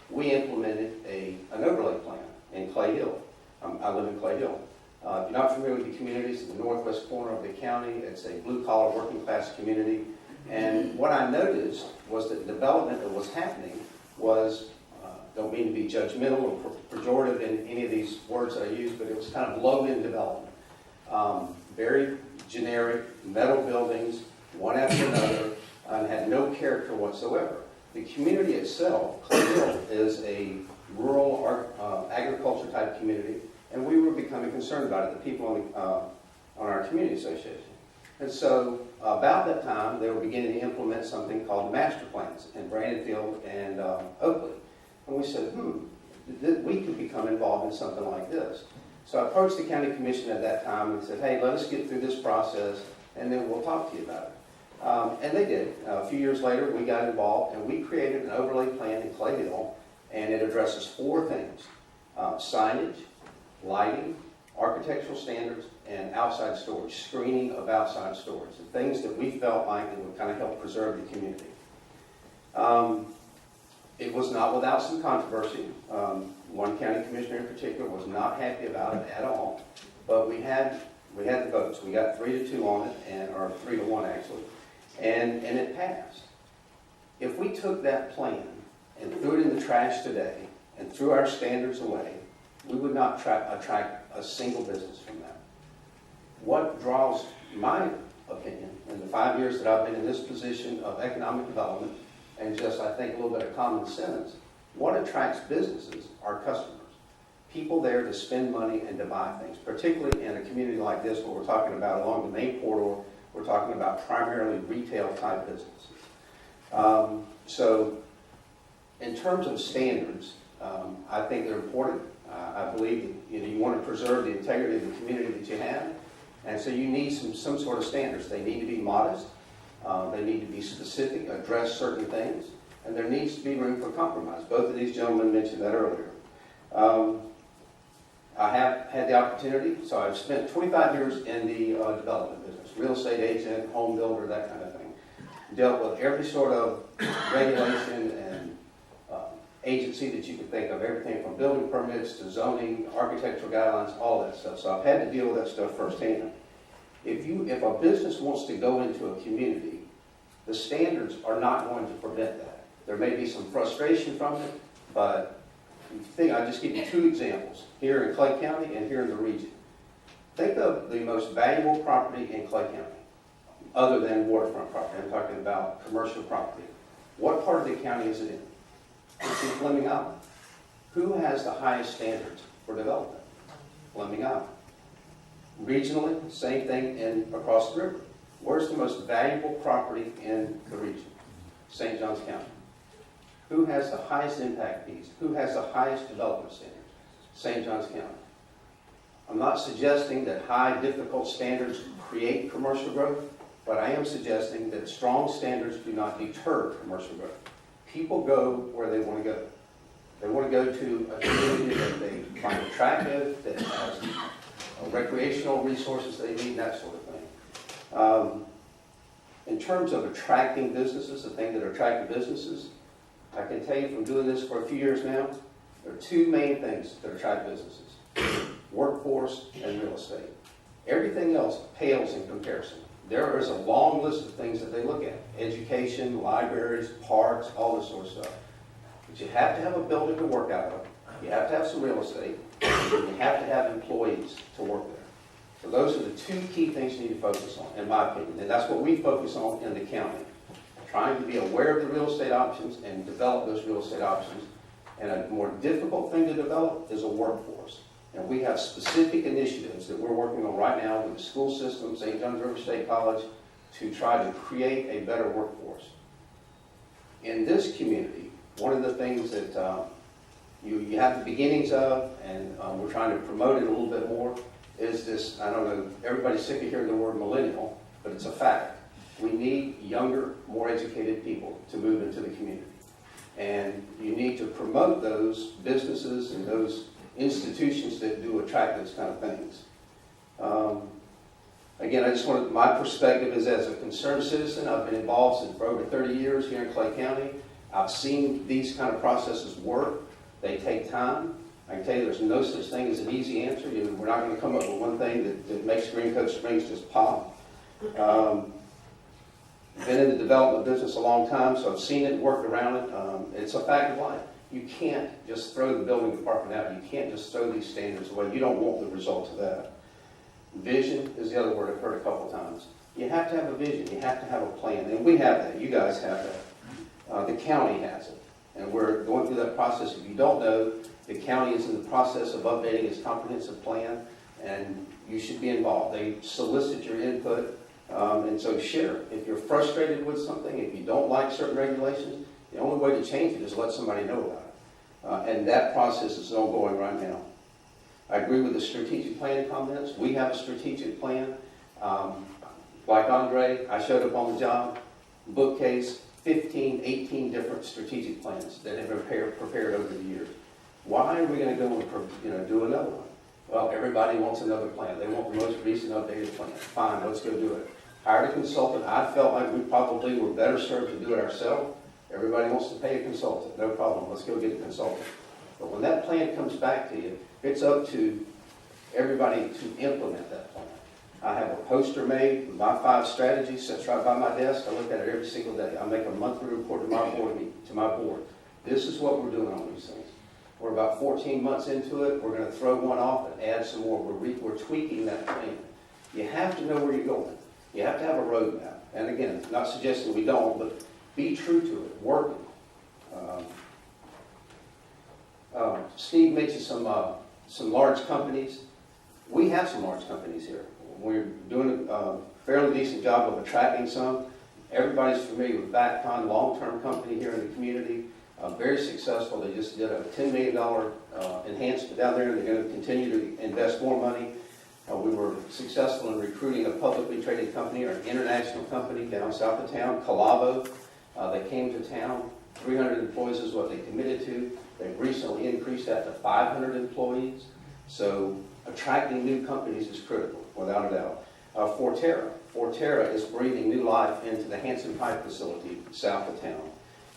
we implemented an overlay plan in Clay Hill. I live in Clay Hill. If you're not familiar with the communities in the northwest corner of the county, it's a blue-collar working class community. And what I noticed was that the development that was happening was, don't mean to be judgmental or pejorative in any of these words that I use, but it was kind of low-end development. Very generic, metal buildings, one after another, and had no character whatsoever. The community itself, Clay Hill, is a rural agriculture type community, and we were becoming concerned about it, the people on our community association. And so about that time, they were beginning to implement something called master plans in Brandonfield and Oakley. And we said, that we could become involved in something like this. So I approached the county commission at that time and said, hey, let us get through this process and then we'll talk to you about it. And they did. A few years later, we got involved and we created an overlay plan in Clay Hill, and it addresses 4 things: signage, lighting, architectural standards, and outside storage, screening of outside storage, the things that we felt like that would kind of help preserve the community. It was not without some controversy. One county commissioner in particular was not happy about it at all, but we had the votes. We got 3-2 on it, or 3-1 actually, and it passed. If we took that plan and threw it in the trash today and threw our standards away, we would not attract a single business from that. What draws my opinion in the 5 years that I've been in this position of economic development, and just, I think, a little bit of common sense, what attracts businesses are customers. People there to spend money and to buy things, particularly in a community like this where we're talking about along the main corridor, we're talking about primarily retail type businesses. So in terms of standards, I think they're important. I believe that you want to preserve the integrity of the community that you have, and so you need some sort of standards. They need to be modest. They need to be specific, address certain things, and there needs to be room for compromise. Both of these gentlemen mentioned that earlier. I have had the opportunity, so I've spent 25 years in the development business, real estate agent, home builder, that kind of thing. Dealt with every sort of regulation and agency that you could think of, everything from building permits to zoning, architectural guidelines, all that stuff. So I've had to deal with that stuff firsthand. If a business wants to go into a community, the standards are not going to prevent that. There may be some frustration from it, but I'll just give you 2 examples, here in Clay County and here in the region. Think of the most valuable property in Clay County, other than waterfront property. I'm talking about commercial property. What part of the county is it in? It's in Fleming Island. Who has the highest standards for development? Fleming Island. Regionally, same thing across the river. Where's the most valuable property in the region? St. Johns County. Who has the highest impact fees? Who has the highest development standards? St. Johns County. I'm not suggesting that high, difficult standards create commercial growth, but I am suggesting that strong standards do not deter commercial growth. People go where they want to go. They want to go to a community that they find attractive, that has recreational resources they need, that sort of thing. In terms of attracting businesses, the thing that attracts businesses, I can tell you from doing this for a few years now, there are 2 main things that attract businesses: workforce and real estate. Everything else pales in comparison. There is a long list of things that they look at: education, libraries, parks, all this sort of stuff. But you have to have a building to work out of. You have to have some real estate. And you have to have employees to work there. So those are the 2 key things you need to focus on, in my opinion. And that's what we focus on in the county. Trying to be aware of the real estate options and develop those real estate options. And a more difficult thing to develop is a workforce. And we have specific initiatives that we're working on right now with the school system, St. John's River State College, to try to create a better workforce. In this community, one of the things that you have the beginnings of, and we're trying to promote it a little bit more, is this, I don't know, everybody's sick of hearing the word millennial, but it's a fact. We need younger, more educated people to move into the community. And you need to promote those businesses and those institutions that do attract those kind of things. Again, I just wanted, my perspective is as a concerned citizen. I've been involved for over 30 years here in Clay County. I've seen these kind of processes work. They take time. I can tell you there's no such thing as an easy answer. We're not going to come up with one thing that makes Green Cove Springs just pop. Been in the development business a long time, so I've seen it, worked around it. It's a fact of life. You can't just throw the building department out. You can't just throw these standards away. You don't want the results of that. Vision is the other word I've heard a couple times. You have to have a vision. You have to have a plan. And we have that. You guys have that. The county has it. And we're going through that process. If you don't know, the county is in the process of updating its comprehensive plan, and you should be involved. They solicit your input. And so share it. If you're frustrated with something, if you don't like certain regulations, the only way to change it is let somebody know about And that process is ongoing right now. I agree with the strategic planning comments. We have a strategic plan. Like Andre, I showed up on the job, bookcase, 15, 18 different strategic plans that have been prepared over the years. Why are we going to go and do another one? Well, everybody wants another plan. They want the most recent updated plan. Fine, let's go do it. Hired a consultant. I felt like we probably were better served to do it ourselves. Everybody wants to pay a consultant. No problem. Let's go get a consultant. But when that plan comes back to you, it's up to everybody to implement that plan. I have a poster made with my 5 strategies, sits right by my desk. I look at it every single day. I make a monthly report to my board. This is what we're doing on these things. We're about 14 months into it. We're going to throw one off and add some more. We're tweaking that plan. You have to know where you're going. You have to have a roadmap. And again, not suggesting we don't, but be true to it. Work it. Steve mentioned some large companies. We have some large companies here. We're doing a fairly decent job of attracting some. Everybody's familiar with Batcon, long-term company here in the community. Very successful. They just did a $10 million enhancement down there. They're going to continue to invest more money. We were successful in recruiting a publicly traded company, or an international company down south of town, Calavo. They came to town. 300 employees is what they committed to. They've recently increased that to 500 employees. So attracting new companies is critical, without a doubt. Forterra is breathing new life into the Hanson Pipe facility south of town.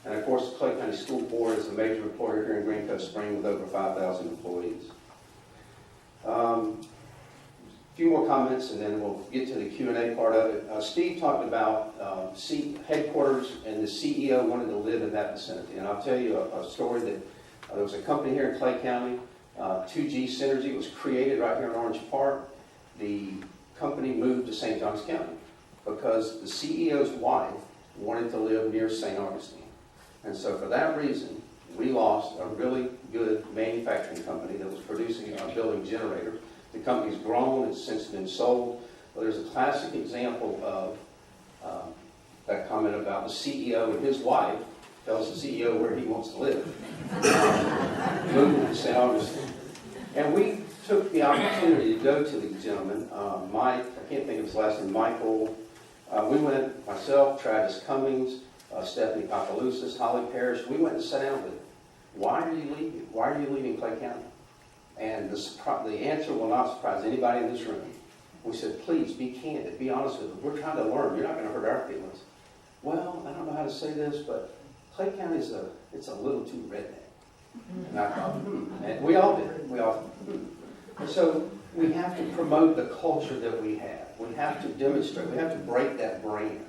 And of course, the Clay County School Board is a major employer here in Green Cove Spring with over 5,000 employees. A few more comments and then we'll get to the Q&A part of it. Steve talked about headquarters and the CEO wanted to live in that vicinity. And I'll tell you a story that there was a company here in Clay County, 2G Synergy was created right here in Orange Park. The company moved to St. Johns County because the CEO's wife wanted to live near St. Augustine. And so for that reason, we lost a really good manufacturing company that was producing our building generators. The company's grown, it's since been sold. But there's a classic example of that comment about the CEO and his wife tells the CEO where he wants to live. Moving to St. Augustine. And we took the opportunity to go to the gentleman, Mike, I can't think of his last name, Michael. We went, myself, Travis Cummings, Stephanie Papalousis, Holly Parrish, we went and sat down with him. Why are you leaving? Why are you leaving Clay County? And the answer will not surprise anybody in this room. We said, please be candid, be honest with us. We're trying to learn. You're not going to hurt our feelings. Well, I don't know how to say this, but Clay County it's a little too redneck. And I thought, and we all did. We all. And so we have to promote the culture that we have. We have to demonstrate. We have to break that brand.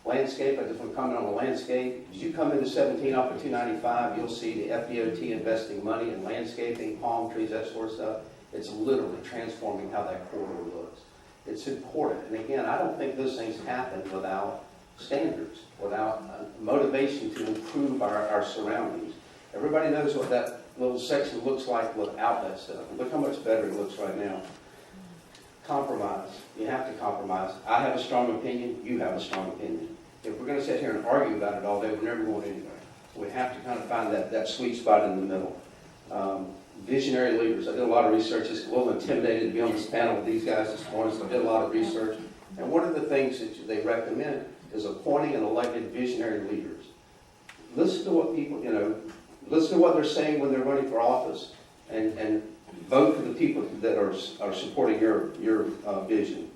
Landscape, I just want to comment on the landscape. As you come into 17 off of 295, you'll see the FDOT investing money in landscaping, palm trees, that sort of stuff. It's literally transforming how that corridor looks. It's important. And again, I don't think those things happen without standards, without motivation to improve our surroundings. Everybody knows what that little section looks like without that stuff. Look how much better it looks right now. Compromise. You have to compromise. I have a strong opinion. You have a strong opinion. If we're going to sit here and argue about it all day, we're never going anywhere. We have to kind of find that sweet spot in the middle. Visionary leaders. I did a lot of research. It's a little intimidated to be on this panel with these guys this morning, so I did a lot of research. And one of the things that they recommend is appointing and elected visionary leaders. Listen to what people, listen to what they're saying when they're running for office, and vote for the people that are supporting your vision.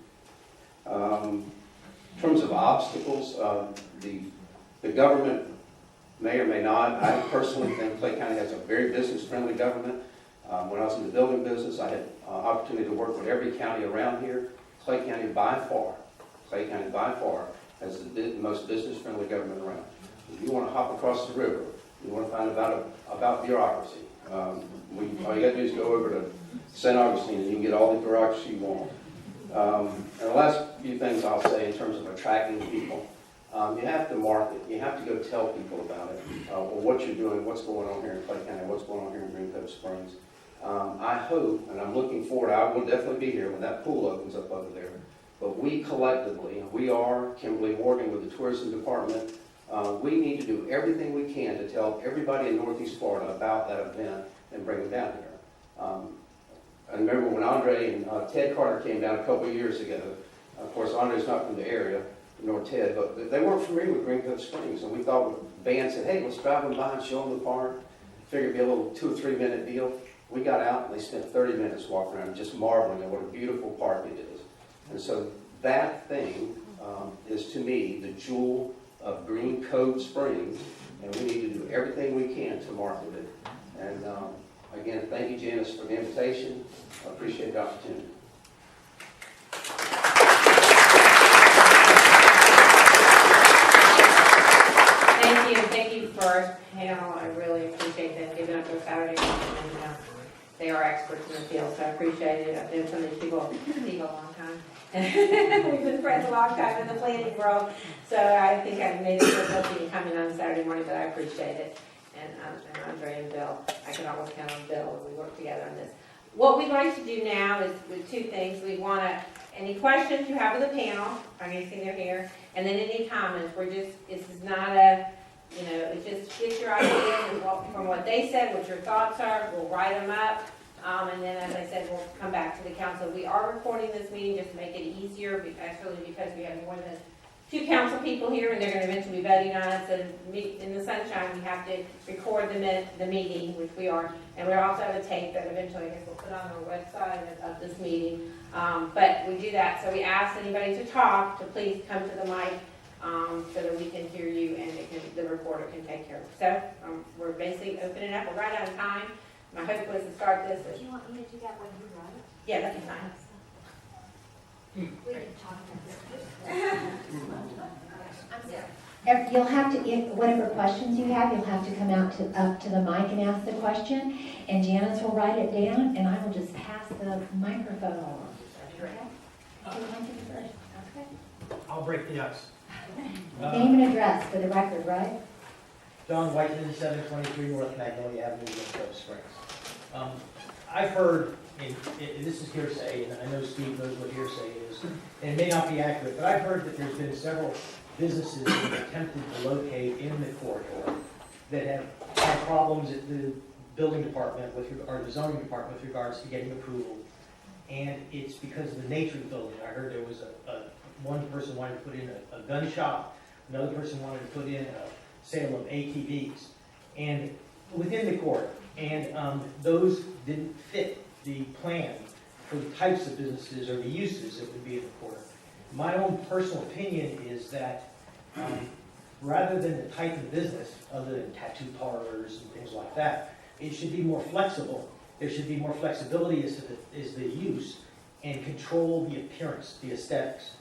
In terms of obstacles, the government may or may not. I personally think Clay County has a very business-friendly government. When I was in the building business, I had opportunity to work with every county around here. Clay County by far has the most business-friendly government around. If you want to hop across the river, you want to find about bureaucracy, all you got to do is go over to St. Augustine and you can get all the bureaucracy you want. And the last few things I'll say in terms of attracting people, you have to market. You have to go tell people about it, what you're doing, what's going on here in Clay County, what's going on here in Green Cove Springs. I hope, and I'm looking forward, I will definitely be here when that pool opens up over there, but we collectively, we are Kimberly Morgan with the Tourism Department, We need to do everything we can to tell everybody in Northeast Florida about that event and bring them down here. I remember when Andre and Ted Carter came down a couple of years ago. Of course, Andre's not from the area, nor Ted, but they weren't familiar with Green Cove Springs. And we thought, the band said, hey, let's drive them by and show them the park. Figured it'd be a little 2 or 3 minute deal. We got out and they spent 30 minutes walking around just marveling at what a beautiful park it is. And so that thing is, to me, the jewel of Green Cove Springs, and we need to do everything we can to market it. And again, thank you, Janice, for the invitation. I appreciate the opportunity. Thank you for our panel. I really appreciate them giving up their Saturday morning. And, they are experts in the field, so I appreciate it. I've known some of these people, Steve, a long time. We've been friends a long time in the planning world, so I think I've made it difficult in coming on Saturday morning, but I appreciate it. And Andre and Bill, I can always count on Bill when we work together on this. What we'd like to do now is with 2 things. We want to, any questions you have of the panel, I'm going to see they're here, and then any comments. This is not a, it's just get your ideas from what they said, what your thoughts are. We'll write them up. And then, as I said, we'll come back to the council. We are recording this meeting just to make it easier, actually because we have more than 2 council people here, and they're going to eventually be voting on it. So in the sunshine, we have to record the meeting, which we are. And we also have a tape that eventually, I guess, we'll put on our website of this meeting. But we do that. So we ask anybody to talk to please come to the mic so that we can hear you and the recorder can take care of it. So we're basically opening up. We're right on time. My hope was to start this. Do you want me to do that when you write? Yeah, that'd be fine. We can talk about this. You'll have to, whatever questions you have, you'll have to come up to the mic and ask the question, and Janice will write it down, and I will just pass the microphone along. Okay? Who wants it first? Okay. I'll break the ice. Name and address for the record, right? John Whiteman, 723 North Magnolia Avenue, Green Cove Springs. I've heard, and this is hearsay, and I know Steve knows what hearsay is, and it may not be accurate, but I've heard that there's been several businesses that have attempted to locate in the corridor that have had problems at the building department or the zoning department with regards to getting approval, and it's because of the nature of the building. I heard there was one person wanted to put in a gun shop, another person wanted to put in a sale of ATVs, and within the corridor, and those didn't fit the plan for the types of businesses or the uses that would be in the corridor. My own personal opinion is that rather than the type of business, other than tattoo parlors and things like that, it should be more flexible. There should be more flexibility as to the use and control the appearance, the aesthetics.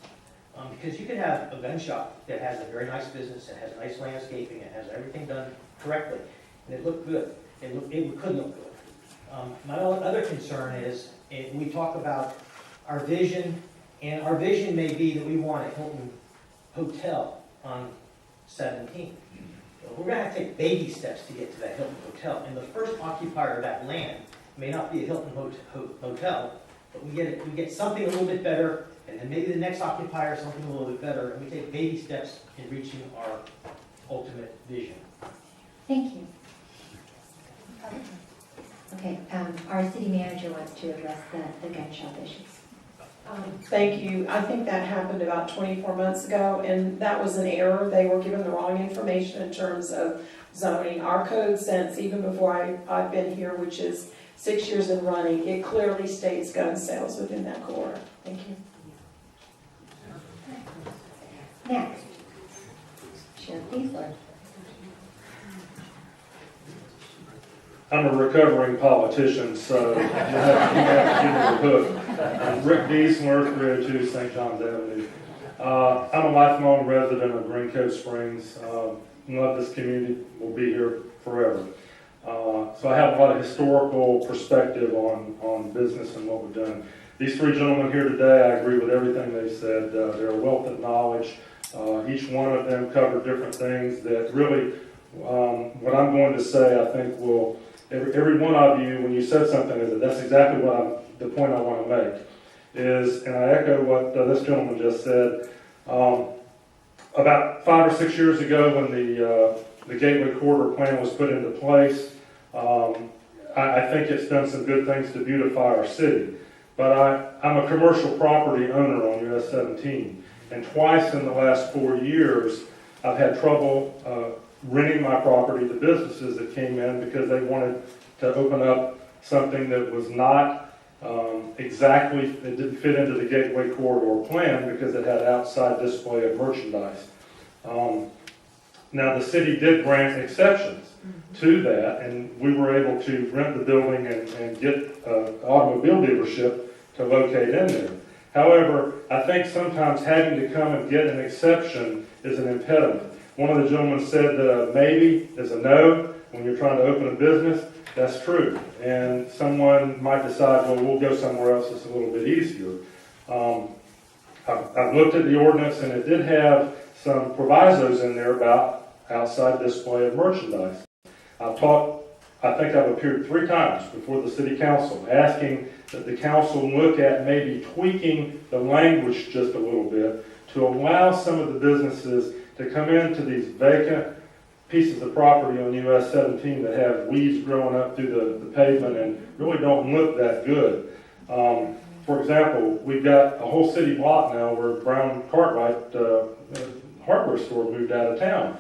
Because you can have a gun shop that has a very nice business, it has nice landscaping, it has everything done correctly, and it looked good. It could look good. My other concern is, we talk about our vision, and our vision may be that we want a Hilton Hotel on 17th. We're going to have to take baby steps to get to that Hilton Hotel, and the first occupier of that land may not be a Hilton Hotel, but we get something a little bit better, and then maybe the next occupier something a little bit better, and we take baby steps in reaching our ultimate vision. Thank you. Okay, our city manager wants to address the gun shop issues. Thank you. I think that happened about 24 months ago, and that was an error. They were given the wrong information in terms of zoning. Our code, since even before I've been here, which is 6 years in running, it clearly states gun sales within that corridor. Thank you. Next, Sheriff Diesler. I'm a recovering politician, so you have to give me the hook. Rick Diesler, 302 St. John's Avenue. I'm a lifelong resident of Green Cove Springs. Love this community. We'll be here forever. So I have a lot of historical perspective on business and what we've done. These 3 gentlemen here today, I agree with everything they said. They're a wealth of knowledge. Each one of them covered different things that really, what I'm going to say, I think will, every one of you, when you said something, that's exactly the point I want to make, is, and I echo what this gentleman just said, About 5 or 6 years ago, when the Gateway Corridor plan was put into place, I think it's done some good things to beautify our city. But I'm a commercial property owner on US 17, and twice in the last 4 years, I've had trouble renting my property to businesses that came in because they wanted to open up something that was not exactly, it didn't fit into the Gateway Corridor plan because it had outside display of merchandise. Now, the city did grant exceptions to that, and we were able to rent the building and get an automobile dealership to locate in there. However, I think sometimes having to come and get an exception is an impediment. One of the gentlemen said that a maybe is a no when you're trying to open a business. That's true. And someone might decide, well, we'll go somewhere else that's a little bit easier. I've looked at the ordinance, and it did have some provisos in there about outside display of merchandise. I think I've appeared 3 times before the city council, asking that the council look at maybe tweaking the language just a little bit to allow some of the businesses to come into these vacant pieces of property on US 17 that have weeds growing up through the pavement and really don't look that good. For example, we've got a whole city block now where Brown Cartwright hardware store moved out of town.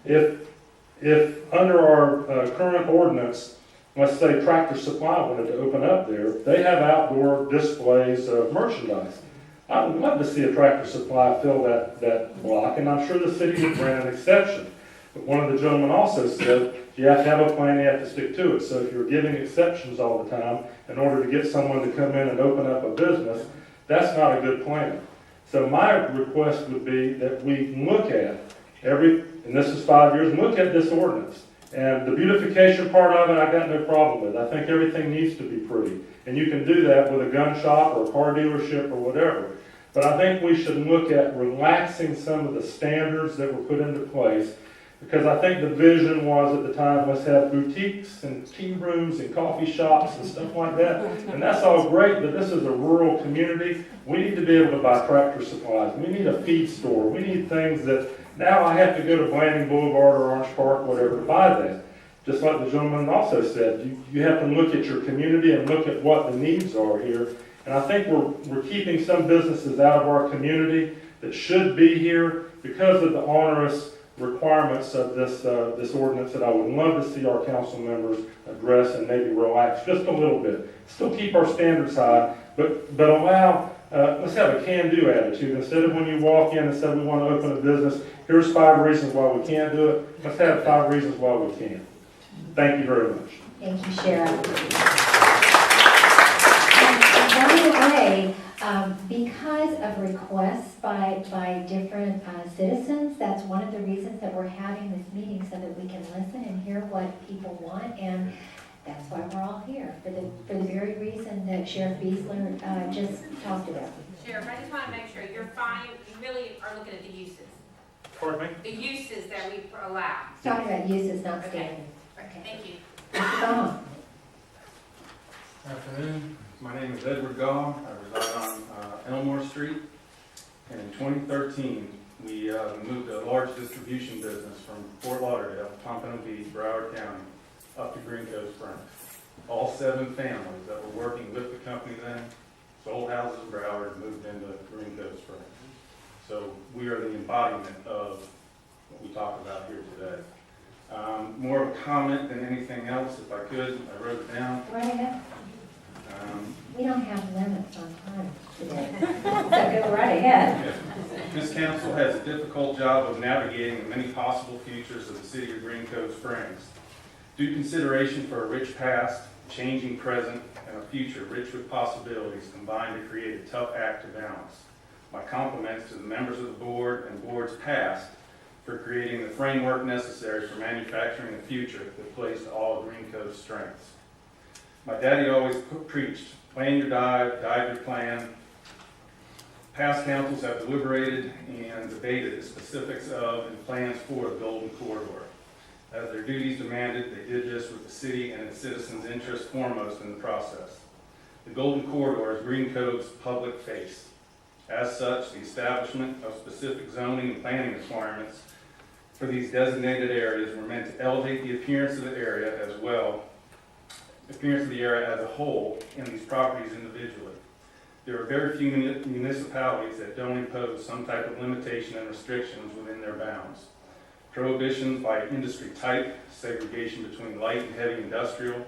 If under our current ordinance, let's say Tractor Supply wanted to open up there, they have outdoor displays of merchandise. I would love to see a Tractor Supply fill that block, and I'm sure the city would grant an exception. But one of the gentlemen also said, you have to have a plan, you have to stick to it. So if you're giving exceptions all the time in order to get someone to come in and open up a business, that's not a good plan. So my request would be that we look at and this is 5 years, look at this ordinance. And the beautification part of it, I got no problem with. I think everything needs to be pretty. And you can do that with a gun shop or a car dealership or whatever. But I think we should look at relaxing some of the standards that were put into place, because I think the vision was at the time, let's have boutiques and tea rooms and coffee shops and stuff like that. And that's all great, but this is a rural community. We need to be able to buy tractor supplies. We need a feed store. We need things that now I have to go to Blanding Boulevard or Orange Park, whatever, to buy that. Just like the gentleman also said, you have to look at your community and look at what the needs are here. And I think we're keeping some businesses out of our community that should be here because of the onerous requirements of this ordinance that I would love to see our council members address and maybe relax just a little bit. Still keep our standards high, but allow, let's have a can-do attitude. Instead of when you walk in and say we want to open a business, here's 5 reasons why we can't do it. Let's have 5 reasons why we can. Thank you very much. Thank you, Sheriff. And by the way, because of requests by different citizens, that's one of the reasons that we're having this meeting, so that we can listen and hear what people want, and that's why we're all here, for the very reason that Sheriff Beasler just talked about. Sheriff, I just want to make sure you're fine, you really are looking at the uses. Pardon me? The uses that we allow. Talking about uses, not Okay. standing. Okay, thank you. Mr. Baum. Afternoon, my name is Edward Gaw. I reside on Elmore Street. And in 2013, we moved a large distribution business from Fort Lauderdale, Pompano Beach, Broward County, up to Green Cove Springs. All 7 families that were working with the company then sold houses in Broward and moved into Green Cove Springs. So we are the embodiment of what we talk about here today. More of a comment than anything else, if I could. I wrote it down. Right ahead. We don't have limits on time today, so go right ahead. This council has a difficult job of navigating the many possible futures of the city of Green Cove Springs. Due consideration for a rich past, changing present, and a future rich with possibilities combined to create a tough act to balance. My compliments to the members of the board and boards past for creating the framework necessary for manufacturing a future that plays to all of Green Cove's strengths. My daddy always preached, plan your dive your plan. Past councils have deliberated and debated the specifics of and plans for the Golden Corridor. As their duties demanded, they did this with the city and its citizens' interests foremost in the process. The Golden Corridor is Green Cove's public face. As such, the establishment of specific zoning and planning requirements for these designated areas were meant to elevate the appearance of the area as well, the appearance of the area as a whole and these properties individually. There are very few municipalities that don't impose some type of limitation and restrictions within their bounds. Prohibitions by industry type, segregation between light and heavy industrial,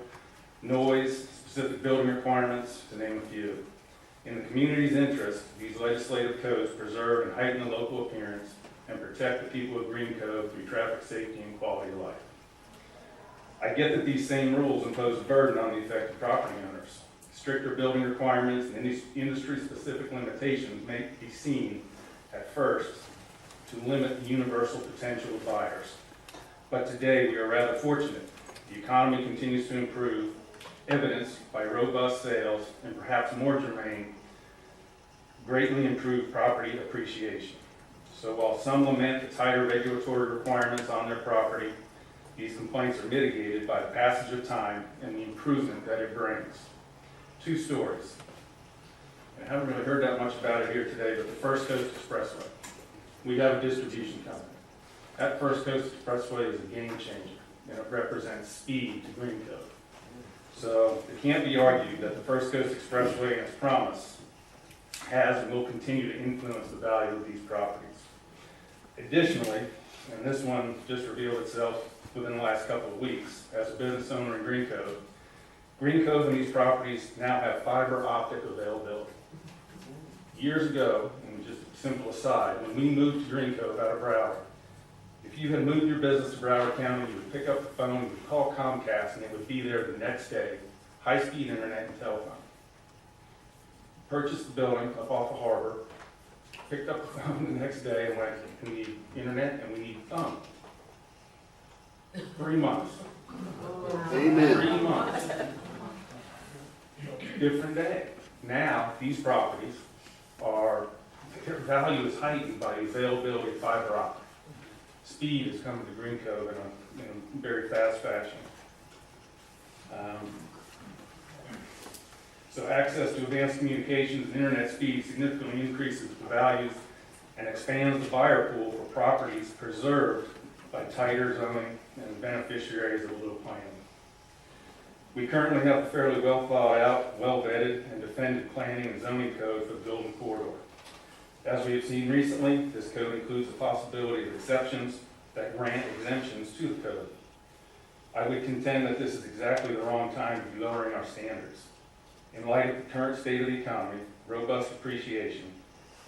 noise, specific building requirements, to name a few. In the community's interest, these legislative codes preserve and heighten the local appearance and protect the people of Green Cove through traffic safety and quality of life. I get that these same rules impose a burden on the affected property owners. Stricter building requirements and industry-specific limitations may be seen at first to limit the universal potential of buyers. But today we are rather fortunate. The economy continues to improve, evidenced by robust sales and perhaps more germane, greatly improved property appreciation. So while some lament the tighter regulatory requirements on their property, these complaints are mitigated by the passage of time and the improvement that it brings. Two stories. I haven't really heard that much about it here today, but the First Coast Expressway. We have a distribution company. That First Coast Expressway is a game changer, and it represents speed to Green Cove. So it can't be argued that the First Coast Expressway and its promise has and will continue to influence the value of these properties. Additionally, and this one just revealed itself within the last couple of weeks, as a business owner in Green Cove and these properties now have fiber optic availability. Years ago, and just a simple aside, when we moved to Green Cove out of Broward, if you had moved your business to Broward County, you would pick up the phone, you would call Comcast, and it would be there the next day, high-speed internet and telephone. Purchased the building up off the harbor, picked up the phone the next day and went, we need internet and we need phone. 3 months. Amen. 3 months. Different day. Now, these properties are, their value is heightened by the availability of fiber optic. Speed is coming to Green Cove in a very fast fashion. So access to advanced communications and internet speed significantly increases the values and expands the buyer pool for properties preserved by tighter zoning and beneficiaries of a little planning. We currently have a fairly well thought out, well vetted, and defended planning and zoning code for the Golden Corridor. As we have seen recently, this code includes the possibility of exceptions that grant exemptions to the code. I would contend that this is exactly the wrong time to be lowering our standards. In light of the current state of the economy, robust appreciation,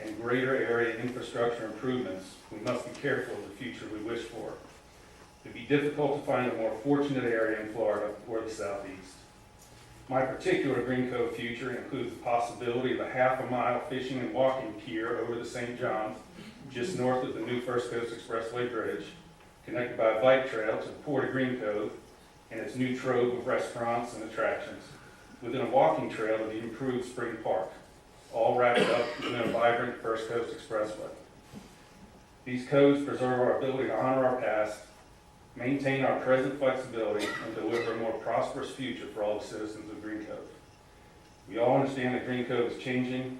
and greater area infrastructure improvements, we must be careful of the future we wish for. It would be difficult to find a more fortunate area in Florida or the Southeast. My particular Green Cove future includes the possibility of a half-a-mile fishing and walking pier over the St. Johns, just north of the new First Coast Expressway Bridge, connected by a bike trail to the Port of Green Cove and its new trove of restaurants and attractions, within a walking trail to the improved Spring Park, all wrapped up within a vibrant First Coast Expressway. These codes preserve our ability to honor our past, maintain our present flexibility, and deliver a more prosperous future for all the citizens of Green Cove. We all understand that Green Cove is changing,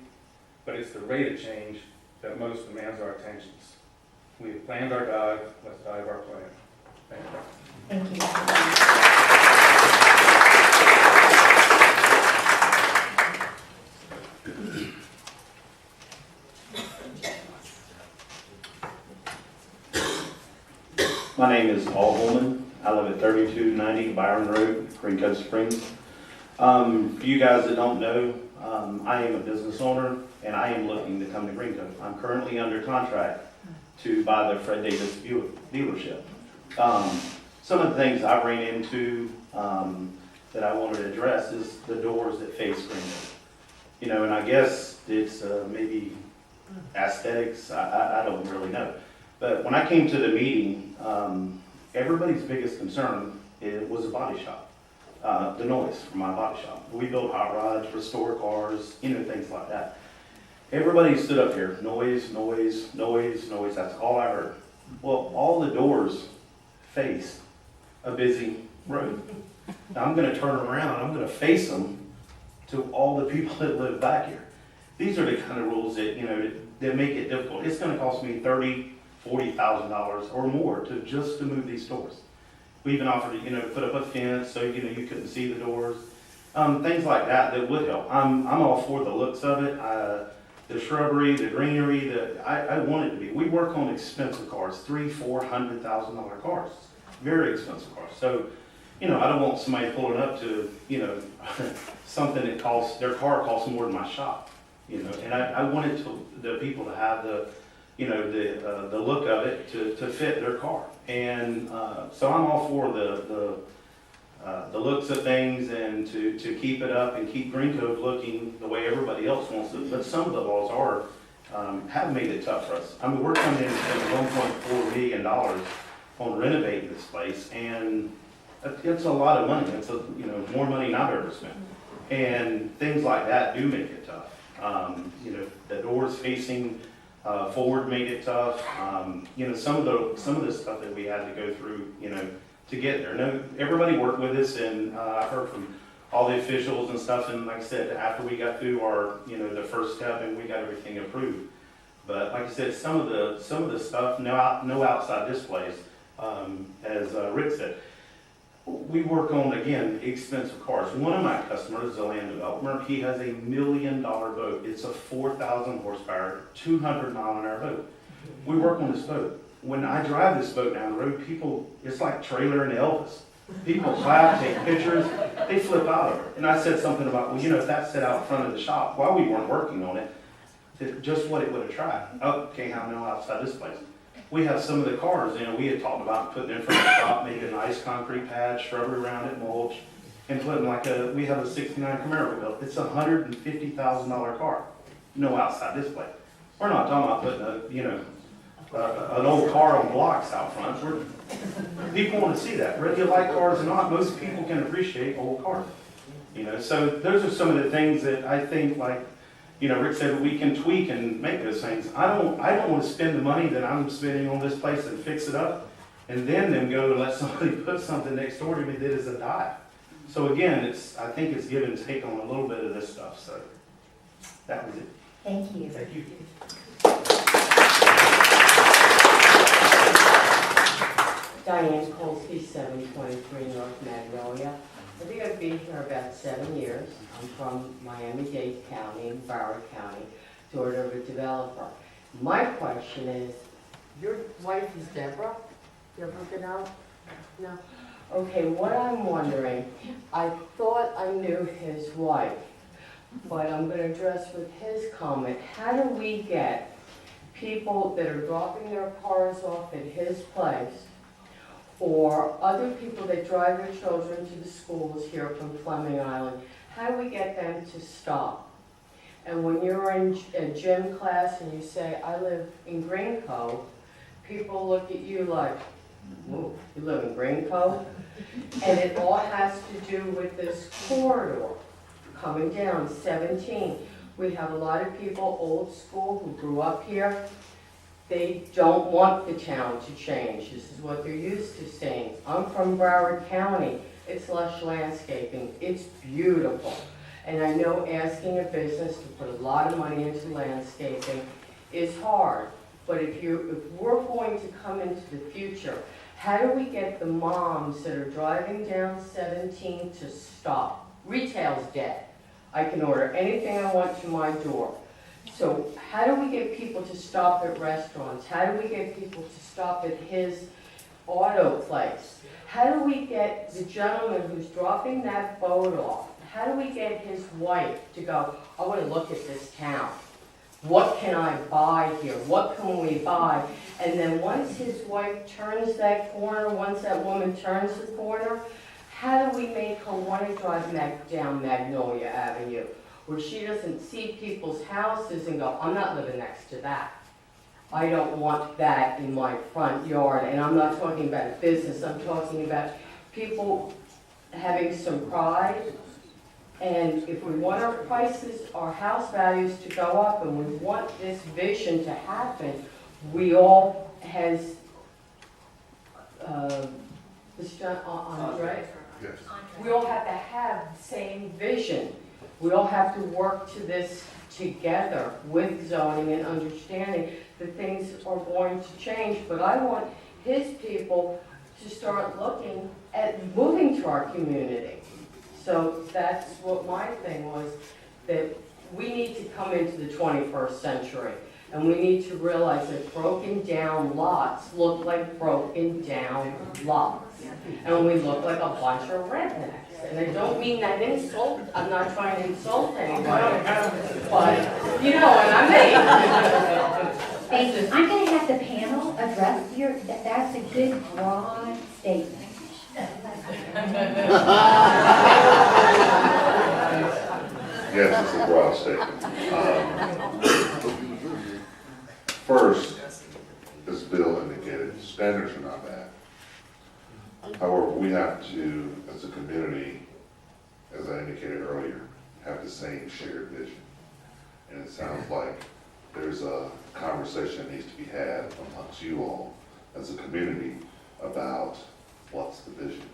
but it's the rate of change that most demands our attentions. We have planned our dive, let's dive our plan. Thank you. Thank you. My name is Paul Holman. I live at 3290 Byron Road, Green Cove Springs. For you guys that don't know, I am a business owner and I am looking to come to Green Cove. I'm currently under contract to buy the Fred Davis dealership. Some of the things I ran into that I wanted to address is the doors that face Green Cove. You know, and I guess it's maybe aesthetics, I don't really know. But when I came to the meeting, everybody's biggest concern was a body shop, the noise from my body shop. We build hot rods, restore cars, you know, things like that. Everybody stood up here, noise, noise, noise, noise, that's all I heard. Well, all the doors face a busy road. Now I'm gonna turn around, I'm gonna face them to all the people that live back here. These are the kind of rules that, that make it difficult. It's gonna cost me $30,000-$40,000 or more to move these doors. We even offered to, put up a fence so, you couldn't see the doors. Things like that would help. I'm all for the looks of it. The shrubbery, the greenery, I want it to be. We work on expensive cars, $300,000-$400,000 cars, very expensive cars. So, I don't want somebody pulling up to, something that their car costs more than my shop, And I wanted the people to have the look of it to fit their car. And so I'm all for the looks of things and to keep it up and keep Green Cove looking the way everybody else wants it. But some of the laws have made it tough for us. I mean, we're coming in and spending $1.4 million on renovating this place, and it's a lot of money. It's more money than I've ever spent. And things like that do make it tough. The doors facing forward made it tough. Some of the stuff that we had to go through, to get there. No, everybody worked with us, and I've heard from all the officials and stuff. And like I said, after we got through our, the first step, and we got everything approved. But like I said, some of the stuff, no outside displays, as Rick said. We work on, again, expensive cars. One of my customers is a land developer. He has $1 million boat. It's a 4,000 horsepower, 200-mile-an-hour boat. We work on this boat. When I drive this boat down the road, it's like trailer and Elvis. People clap, take pictures, they flip out of it. And I said something about, if that sat out front of the shop while we weren't working on it, just what it would attract. Oh, can't have no outside this place. We have some of the cars, we had talked about putting in front of the shop, making a nice concrete pad, shrubbery around it, mulch, and putting we have a '69 Camaro we built. It's a $150,000 car. No outside display. We're not talking about putting an old car on blocks out front. People want to see that. Whether you like cars or not, most people can appreciate old cars. So those are some of the things that I think, like, Rick said, we can tweak and make those things. I don't want to spend the money that I'm spending on this place and fix it up, and then go and let somebody put something next door to me that is a dive. So again, I think it's give and take on a little bit of this stuff. So that was it. Thank you. Thank you. Diane Kolsky, 723 North Magnolia. I think I've been here about 7 years. I'm from Miami-Dade County and Broward County, daughter of a developer. My question is, your wife is Deborah? You ever been out? No? Okay, what I'm wondering, I thought I knew his wife, but I'm going to address with his comment. How do we get people that are dropping their cars off at his place, or other people that drive their children to the schools here from Fleming Island, how do we get them to stop? And when you're in a gym class and you say, I live in Green Cove, people look at you like, ooh, you live in Green Cove? And it all has to do with this corridor coming down 17. We have a lot of people, old school, who grew up here. They don't want the town to change. This is what they're used to seeing. I'm from Broward County. It's lush landscaping. It's beautiful. And I know asking a business to put a lot of money into landscaping is hard. But if we're going to come into the future, how do we get the moms that are driving down 17 to stop? Retail's dead. I can order anything I want to my door. So how do we get people to stop at restaurants? How do we get people to stop at his auto place? How do we get the gentleman who's dropping that boat off, how do we get his wife to go, I want to look at this town. What can I buy here? What can we buy? And then once his wife turns that corner, once that woman turns the corner, how do we make her want to drive down Magnolia Avenue, where she doesn't see people's houses and go, I'm not living next to that. I don't want that in my front yard. And I'm not talking about a business, I'm talking about people having some pride. And if we want our prices, our house values to go up, and we want this vision to happen, we all, has this John Andre? Yes. We all have to have the same vision. We all have to work to this together with zoning and understanding that things are going to change. But I want his people to start looking at moving to our community. So that's what my thing was, that we need to come into the 21st century. And we need to realize that broken down lots look like broken down lots. And we look like a bunch of rednecks. And I don't mean that insult, I'm not trying to insult anybody, but you know what I mean. Thank you. I'm gonna have the panel address your, that's a good broad statement. Yes, it's a broad statement. First, as Bill indicated, standards are not bad. However, we have to, as a community, as I indicated earlier, have the same shared vision. And it sounds like there's a conversation that needs to be had amongst you all as a community about what's the vision.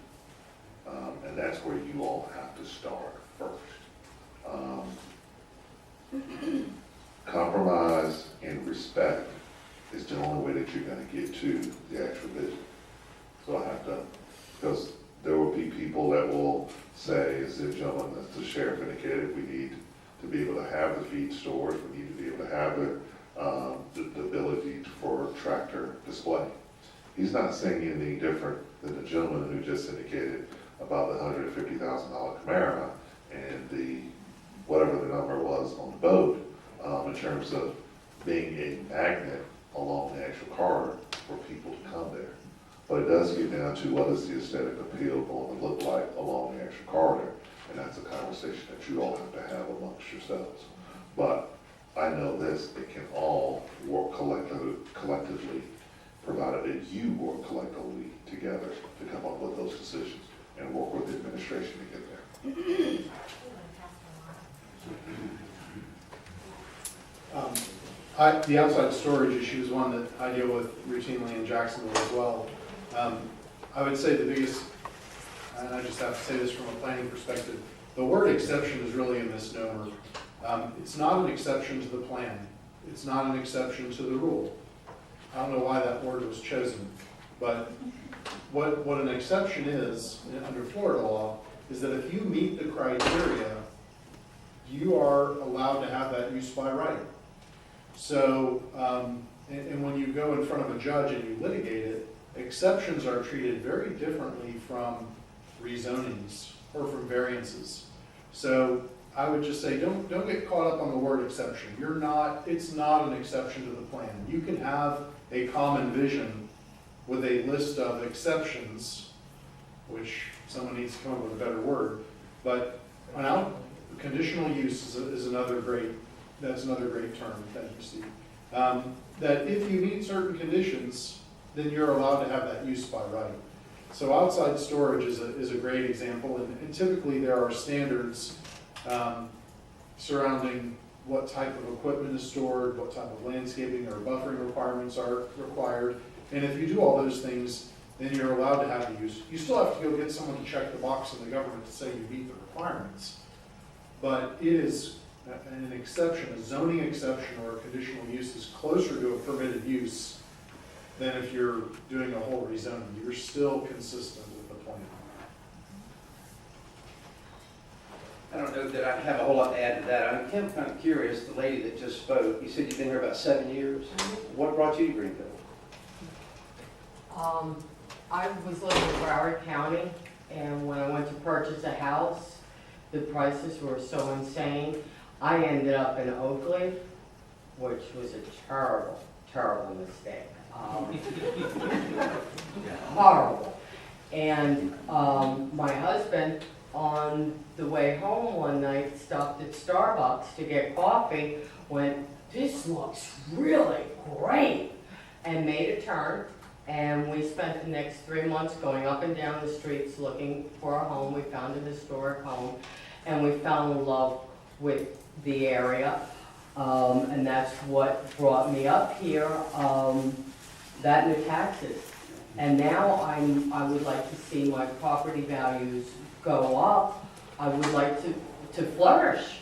And that's where you all have to start first. Compromise and respect is the only way that you're going to get to the actual vision. So I have to, because there will be people that will say, as the gentleman, as the sheriff indicated, we need to be able to have the feed stores, we need to be able to have the ability for tractor display. He's not saying anything different than the gentleman who just indicated about the $150,000 Camaro and the, whatever the number was on the boat, in terms of being a magnet along the actual corridor for people to come there. But it does get down to what is the aesthetic appeal going to look like along the actual corridor, and that's a conversation that you all have to have amongst yourselves. But I know this, it can all work collectively, provided that you work collectively together to come up with those decisions and work with the administration to get there. The outside storage issue is one that I deal with routinely in Jacksonville as well. I would say the biggest, and I just have to say this from a planning perspective, the word exception is really a misnomer. It's not an exception to the plan. It's not an exception to the rule. I don't know why that word was chosen, but what an exception is under Florida law is that if you meet the criteria, you are allowed to have that use by right. So, and when you go in front of a judge and you litigate it, exceptions are treated very differently from rezonings or from variances. So I would just say, don't get caught up on the word exception. It's not an exception to the plan. You can have a common vision with a list of exceptions, which someone needs to come up with a better word, but conditional use is another great term. Thank you, Steve. That if you meet certain conditions, then you're allowed to have that use by right. So outside storage is a great example, and typically there are standards surrounding what type of equipment is stored, what type of landscaping or buffering requirements are required. And if you do all those things, then you're allowed to have the use. You still have to go get someone to check the box in the government to say you meet the requirements. But it is an exception, a zoning exception or a conditional use is closer to a permitted use than if you're doing a whole rezoning. You're still consistent with the plan. I don't know that I have a whole lot to add to that. I'm kind of curious, the lady that just spoke, you said you've been here about 7 years. What brought you to Greenville? I was living in Broward County, and when I went to purchase a house, the prices were so insane. I ended up in Oakley, which was a terrible, terrible mistake. Horrible. And my husband, on the way home one night, stopped at Starbucks to get coffee, went, "This looks really great," and made a turn. And we spent the next 3 months going up and down the streets looking for a home. We found a historic home, and we fell in love with the area. And that's what brought me up here, that and the taxes. And now I would like to see my property values go up. I would like to flourish.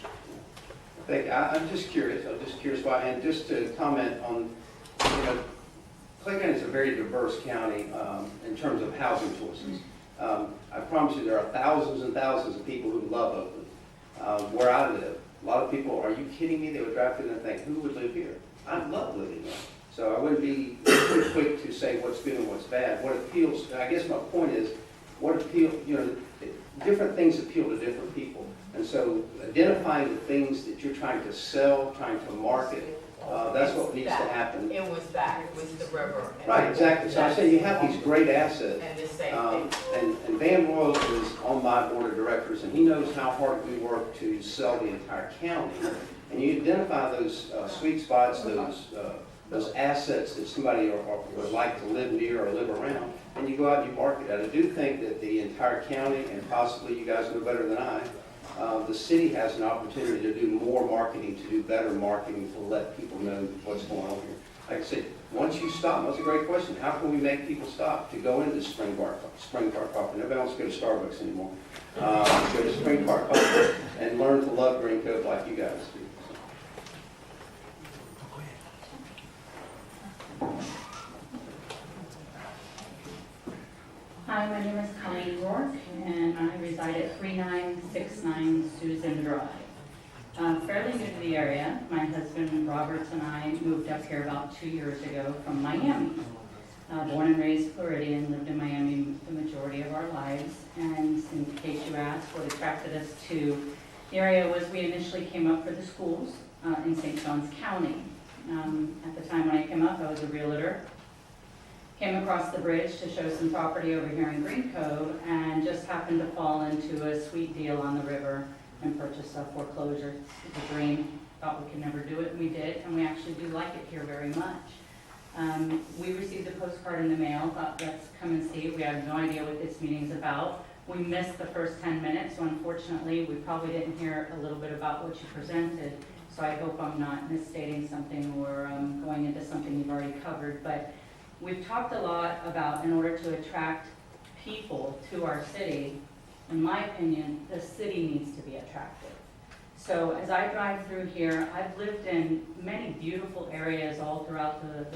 I'm just curious why, and just to comment on, Clay County is a very diverse county in terms of housing choices. I promise you, there are thousands and thousands of people who love Oakland. Where I live, a lot of people, are you kidding me? They would drive through and think, who would live here? I love living there. So I wouldn't be too quick to say what's good and what's bad. What appeals, I guess my point is, different things appeal to different people. And so identifying the things that you're trying to sell, trying to market, that's what needs to happen. It was that, it was the river. Right, exactly. So I say you have these great assets. And the same And Van Royal is on my board of directors, and he knows how hard we work to sell the entire county. And you identify those sweet spots, those assets that somebody would like to live near or live around, and you go out and you market it. I do think that the entire county, and possibly you guys know better than I, the city has an opportunity to do more marketing, to do better marketing, to let people know what's going on here. Like I said, once you stop, that's a great question. How can we make people stop to go into Spring Park Coffee? Nobody wants to go to Starbucks anymore. Go to Spring Park Coffee and learn to love Green Cove like you guys do. Hi, my name is Colleen Rourke, and I reside at 3969 Susan Drive. Fairly new to the area. My husband Robert and I moved up here about 2 years ago from Miami. Born and raised Floridian, lived in Miami the majority of our lives. And in case you asked, what attracted us to the area was we initially came up for the schools in St. Johns County. At the time when I came up, I was a realtor. Came across the bridge to show some property over here in Green Cove and just happened to fall into a sweet deal on the river and purchased a foreclosure. It's a dream. Thought we could never do it, and we did, and we actually do like it here very much. We received a postcard in the mail, thought let's come and see. We have no idea what this meeting's about. We missed the first 10 minutes, so unfortunately we probably didn't hear a little bit about what you presented. So I hope I'm not misstating something or going into something you've already covered. But we've talked a lot about, in order to attract people to our city, in my opinion, the city needs to be attractive. So as I drive through here, I've lived in many beautiful areas all throughout the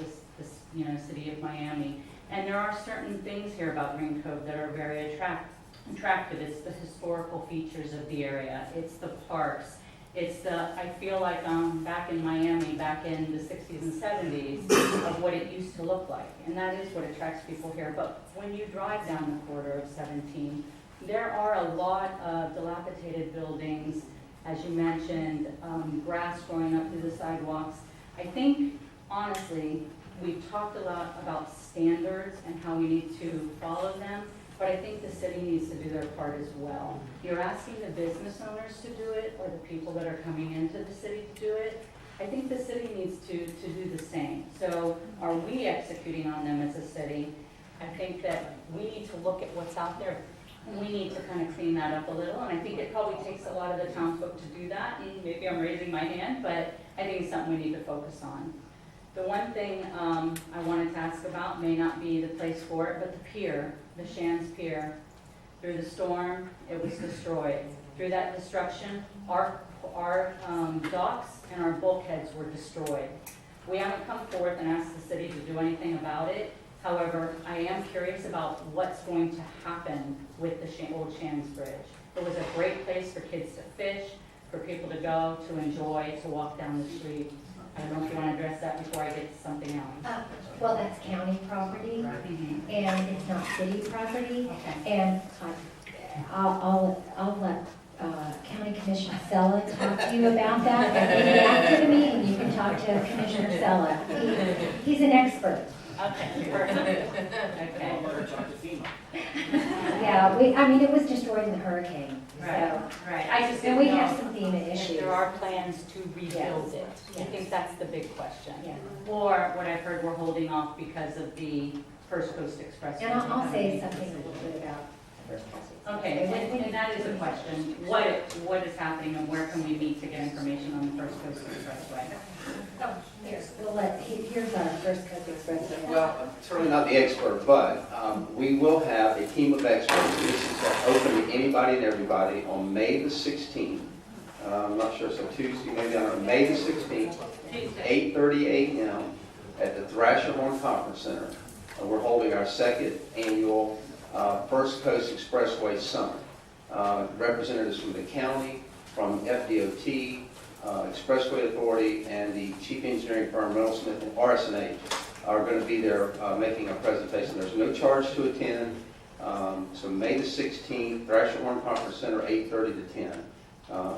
city of Miami. And there are certain things here about Green Cove that are very attractive. It's the historical features of the area. It's the parks. I feel like I'm back in Miami, back in the 60s and 70s, of what it used to look like. And that is what attracts people here. But when you drive down the corridor of 17, there are a lot of dilapidated buildings, as you mentioned, grass growing up through the sidewalks. I think, honestly, we've talked a lot about standards and how we need to follow them. But I think the city needs to do their part as well. You're asking the business owners to do it, or the people that are coming into the city to do it. I think the city needs to do the same. So are we executing on them as a city? I think that we need to look at what's out there. We need to kind of clean that up a little, and I think it probably takes a lot of the townsfolk to do that, and maybe I'm raising my hand, but I think it's something we need to focus on. The one thing I wanted to ask about, may not be the place for it, but the pier, the Shands Pier. Through the storm, it was destroyed. Through that destruction, our docks and our bulkheads were destroyed. We haven't come forth and asked the city to do anything about it. However, I am curious about what's going to happen with the old Shands Bridge. It was a great place for kids to fish, for people to go, to enjoy, to walk down the street. I don't know if you want to address that before I get to something else. Well, that's county property, and it's not city property. Okay. And I'll let County Commissioner Sella talk to you about that. And after the meeting, you can talk to Commissioner Sella. He's an expert. Okay, perfect. Okay. Yeah, it was destroyed in the hurricane. Right, right. I just And didn't we know have some FEMA if issues. there are plans to rebuild it. I Yes. think that's the big question. Yeah. Or what I've heard, we're holding off because of the First Coast Express. And I'll say something a little bit about the First Coast. Okay, and that is a question. What is happening and where can we meet to get information on the First Coast Expressway? Oh, here's our First Coast Expressway. Well, I'm certainly not the expert, but we will have a team of experts. This is open to anybody and everybody on May the 16th I'm not sure, so Tuesday, maybe on May the 16th, 8:30 a.m. at the Thrasherhorn Conference Center. We're holding our second annual First Coast Expressway Summit. Representatives from the county, from FDOT, Expressway Authority, and the chief engineering firm, Reynolds Smith and RSNA, are going to be there making a presentation. There's no charge to attend. So May the 16th, Thrasherhorn Conference Center, 8:30 to 10.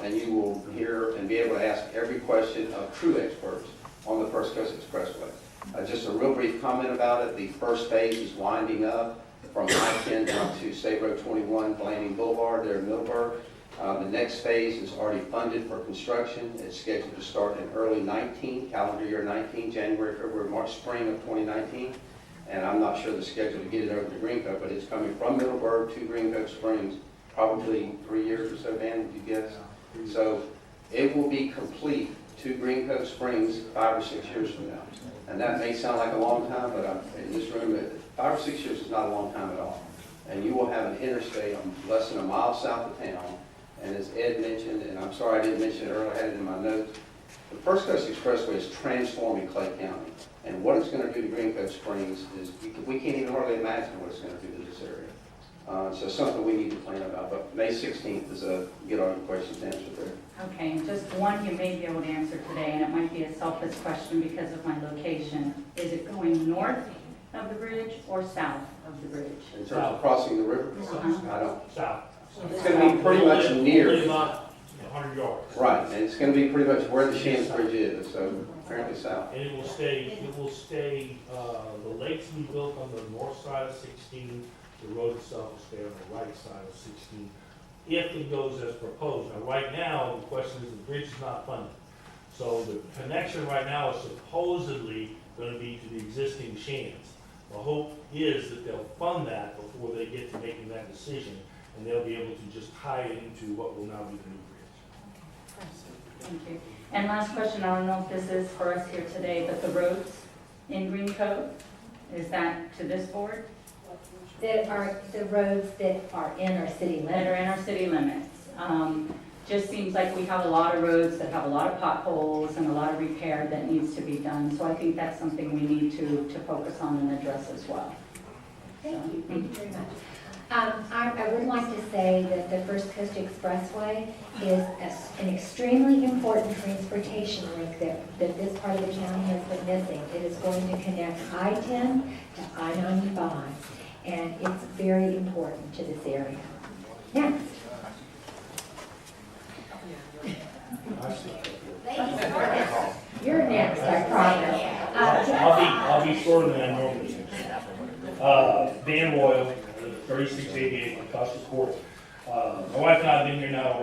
And you will hear and be able to ask every question of true experts on the First Coast Expressway. Just a real brief comment about it. The first phase is winding up from I-10 down to State Road 21, Blanding Boulevard there in Middleburg. The next phase is already funded for construction. It's scheduled to start in early 19, calendar year 19, January, February, March, spring of 2019. And I'm not sure the schedule to get it over to Green Cove, but it's coming from Middleburg to Green Cove Springs, probably 3 years or so, Dan, would you guess? So it will be complete to Green Cove Springs 5 or 6 years from now. And that may sound like a long time, but in this room, 5 or 6 years is not a long time at all. And you will have an interstate less than a mile south of town. And as Ed mentioned, and I'm sorry I didn't mention it earlier, I had it in my notes, the First Coast Expressway is transforming Clay County. And what it's going to do to Green Cove Springs is, we can't even hardly imagine what it's going to do to this area. So something we need to plan about. But May 16th is get all your questions answered there. Okay, and just one you may be able to answer today, and it might be a selfish question because of my location. Is it going north of the bridge or south of the bridge? In terms of crossing the river? I don't. South. It's going to be pretty much near. Only about 100 yards. Right, and it's going to be pretty much where the Shands Bridge is, so apparently south. And it will stay, the lakes will be built on the north side of 16, the road itself will stay on the right side of 16, if it goes as proposed. Now, right now, the question is the bridge is not funded. So the connection right now is supposedly going to be to the existing Shands. The hope is that they'll fund that before they get to making that decision, and they'll be able to just tie it into what will now be the new bridge. Thank you. And last question, I don't know if this is for us here today, but the roads in Green Cove, is that to this board? That are the roads that are in our city limits. That are in our city limits. Just seems like we have a lot of roads that have a lot of potholes and a lot of repair that needs to be done. So I think that's something we need to focus on and address as well. Thank you very much. I would like to say that the First Coast Expressway is an extremely important transportation link that this part of the county has been missing. It is going to connect I-10 to I-95, and it's very important to this area. Next. You're next, I promise. I'll be shorter than I normally am. Dan Royal, 3688 Acosta Court. My wife and I have been here now,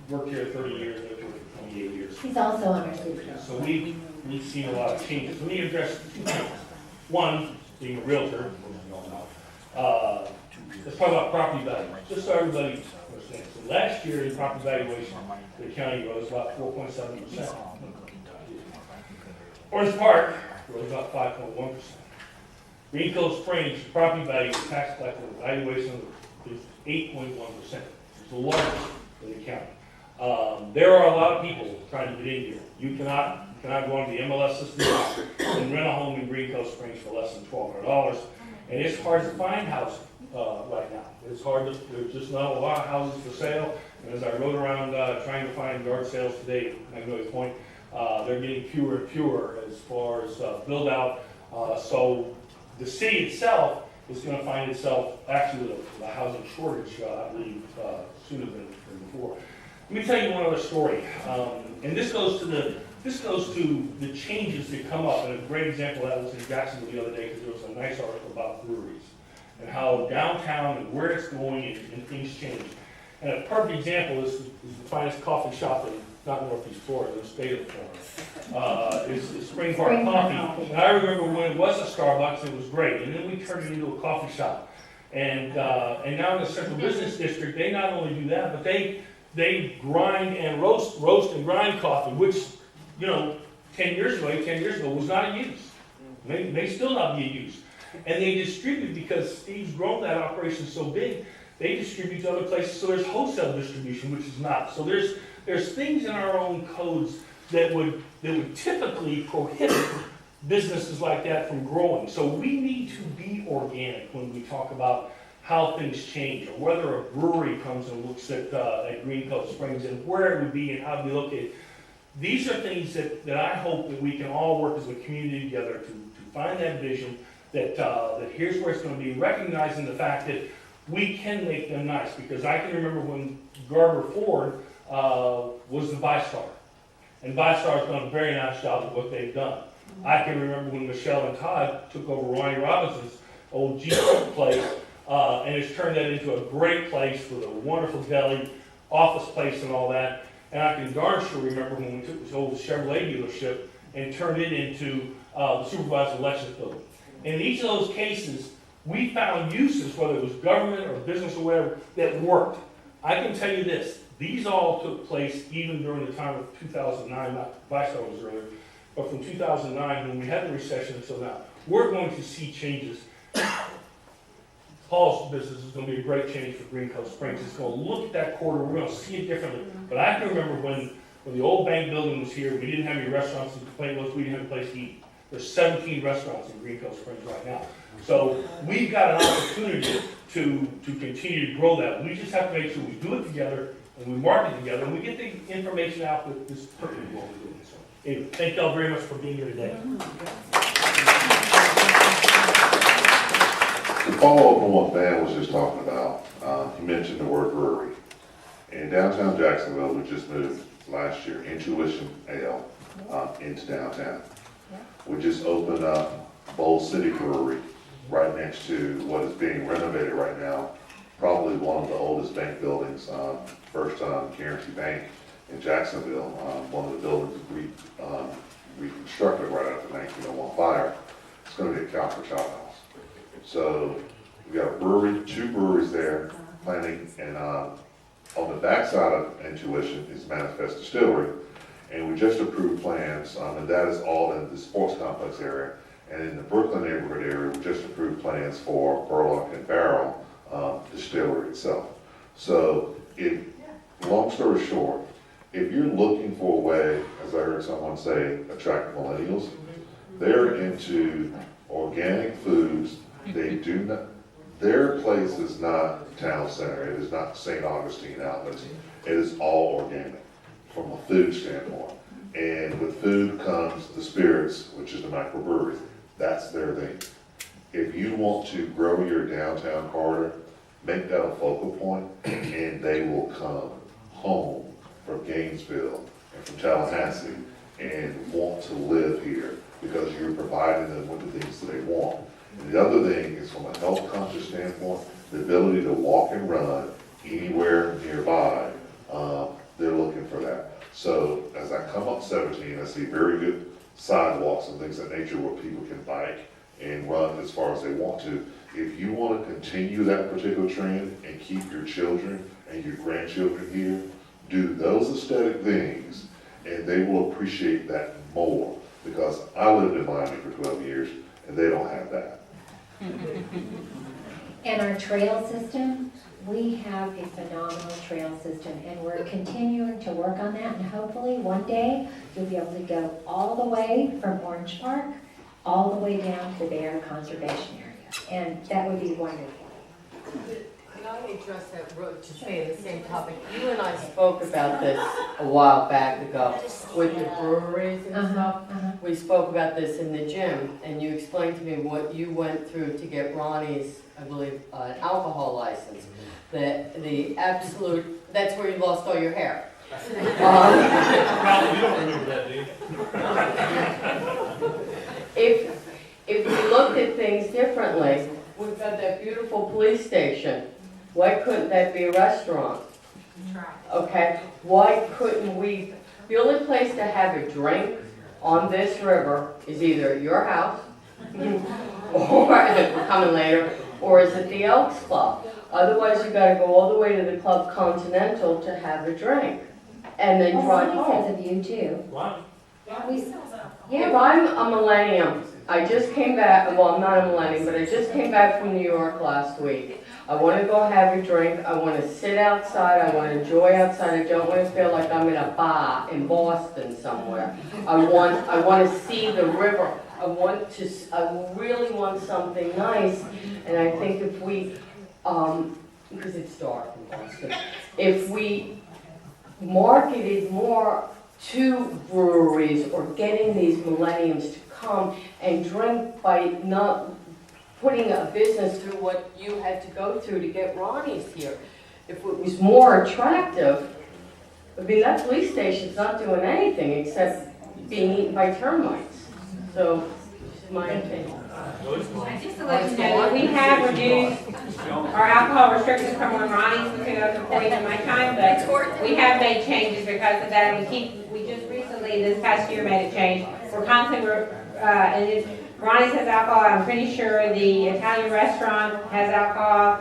worked here 30 years, lived here for 28 years. He's also on our city council. So we've seen a lot of changes. Let me address 2 things. One, being a realtor, as you all know, let's talk about property value. Just so everybody understands. So last year, the property valuation for the county rose about 4.7%. Orange Park rose about 5.1%. Green Cove Springs, property value, tax collector valuation is 8.1%. It's the largest in the county. There are a lot of people trying to get in here. You cannot go on the MLS system and rent a home in Green Cove Springs for less than $1,200. And it's hard to find housing right now. It's hard to, there's just not a lot of houses for sale. And as I rode around trying to find yard sales today at Magnolia Point, they're getting fewer and fewer as far as build out. So the city itself is going to find itself actually with a housing shortage, I believe, sooner than before. Let me tell you one other story, and this goes to the changes that come up. And a great example of that was in Jacksonville the other day because there was a nice article about breweries and how downtown and where it's going and things change. And a perfect example is the finest coffee shop in not Northeast Florida, the state of Florida. Is Spring Park Coffee. And I remember when it was a Starbucks, it was great. And then we turned it into a coffee shop. And now in the Central Business District, they not only do that, but they grind and roast and grind coffee, which, 8 years ago was not in use. May still not be in use. And they distribute, because Steve's grown that operation so big, they distribute to other places, so there's wholesale distribution, which is not. So there's there's things in our own codes that would typically prohibit businesses like that from growing. So we need to be organic when we talk about how things change, or whether a brewery comes and looks at Green Cove Springs and where it would be and how it would be located. These are things that I hope that we can all work as a community together to find that vision, that here's where it's going to be, recognizing the fact that we can make them nice. Because I can remember when Garber Ford was the ViStar, and ViStar has done a very nice job of what they've done. I can remember when Michelle and Todd took over Ronnie Robinson's old Jeep place, and it's turned that into a great place with a wonderful deli, office place and all that. And I can darn sure remember when we took this old Chevrolet dealership and turned it into the supervisor elections building. In each of those cases, we found uses, whether it was government or business or whatever, that worked. I can tell you this, these all took place even during the time of 2009, not ViStar was earlier, but from 2009 when we had the recession until now. We're going to see changes. Paul's business is going to be a great change for Green Cove Springs. It's going to look at that corridor. We're going to see it differently. But I can remember when the old bank building was here, we didn't have any restaurants. The complaint was we didn't have a place to eat. There's 17 restaurants in Green Cove Springs right now. So we've got an opportunity to continue to grow that. We just have to make sure we do it together and we market together and we get the information out that this is perfectly what we're doing. So anyway, thank y'all very much for being here today. To follow up on what Van was just talking about, he mentioned the word brewery. In downtown Jacksonville, we just moved last year, Intuition Ale, into downtown. We just opened up Bowl City Brewery right next to what is being renovated right now, probably one of the oldest bank buildings, First Guarantee Bank in Jacksonville, one of the buildings reconstructed right after the 1901 fire. It's going to be a Calford Chop House. So we got a brewery, 2 breweries there, planning, and on the backside of Intuition is Manifest Distillery, and we just approved plans, and that is all in the sports complex area. And in the Brooklyn neighborhood area, we just approved plans for Burlock and Barrel Distillery itself. So, long story short, if you're looking for a way, as I heard someone say, attract millennials, they're into organic foods. They do not, their place is not town center. It is not St. Augustine outlets. It is all organic from a food standpoint. And with food comes the spirits, which is the microbreweries. That's their thing. If you want to grow your downtown corridor, make that a focal point, and they will come home from Gainesville and from Tallahassee and want to live here because you're providing them with the things that they want. And the other thing is, from a health conscious standpoint, the ability to walk and run anywhere nearby, they're looking for that. So as I come up 17, I see very good sidewalks and things of that nature where people can bike and run as far as they want to. If you want to continue that particular trend and keep your children and your grandchildren here, do those aesthetic things and they will appreciate that more, because I lived in Miami for 12 years and they don't have that. And our trail system, we have a phenomenal trail system, and we're continuing to work on that, and hopefully one day you'll be able to go all the way from Orange Park, all the way down to the Bear Conservation Area, and that would be wonderful. Can I address that, to stay in the same topic? You and I spoke about this a while back ago with the breweries and stuff. We spoke about this in the gym, and you explained to me what you went through to get Ronnie's, I believe, alcohol license. The absolute, that's where you lost all your hair. Probably you don't remember that, do you? If we looked at things differently, we've got that beautiful police station. Why couldn't that be a restaurant? Okay, why couldn't we, the only place to have a drink on this river is either your house, or, we're coming later, or is it the Elks Club? Otherwise, you gotta go all the way to the Club Continental to have a drink, and then drive home. Because of you too. Right. We, Yeah. If I'm a millennium, I just came back, well, I'm not a millennium, but I just came back from New York last week. I want to go have a drink, I want to sit outside, I want to enjoy outside, I don't want to feel like I'm in a bar in Boston somewhere. I want to see the river, I really want something nice, and I think if we, because it's dark in Boston, if we marketed more to breweries or getting these millenniums to come and drink by not putting a business through what you had to go through to get Ronnie's here. If it was more attractive, I mean, that police station's not doing anything except being eaten by termites. So, this is my opinion. Just to let you know, we have reduced our alcohol restrictions from when Ronnie's was here, according to my time, but we have made changes because of that, and we just recently, this past year, made a change. We're constantly, Ronnie's has alcohol, I'm pretty sure the Italian restaurant has alcohol.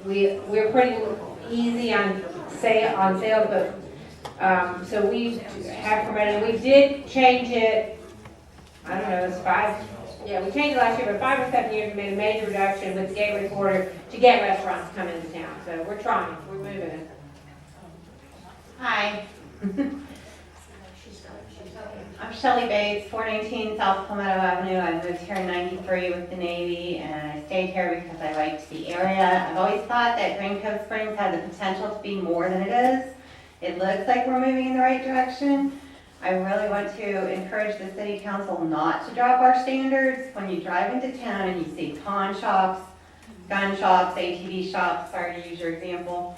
We're pretty easy on sale, but, so we have promoted, we did change it, I don't know, it's yeah, we changed it last year, but 5 or 7 years, we made a major reduction with the gateway order to get restaurants to come into town. So we're trying, we're moving it. Hi. I'm Shelley Bates, 419 South Palmetto Avenue. I moved here in '93 with the Navy, and I stayed here because I liked the area. I've always thought that Green Cove Springs had the potential to be more than it is. It looks like we're moving in the right direction. I really want to encourage the city council not to drop our standards. When you drive into town and you see pawn shops, gun shops, ATV shops, sorry to use your example,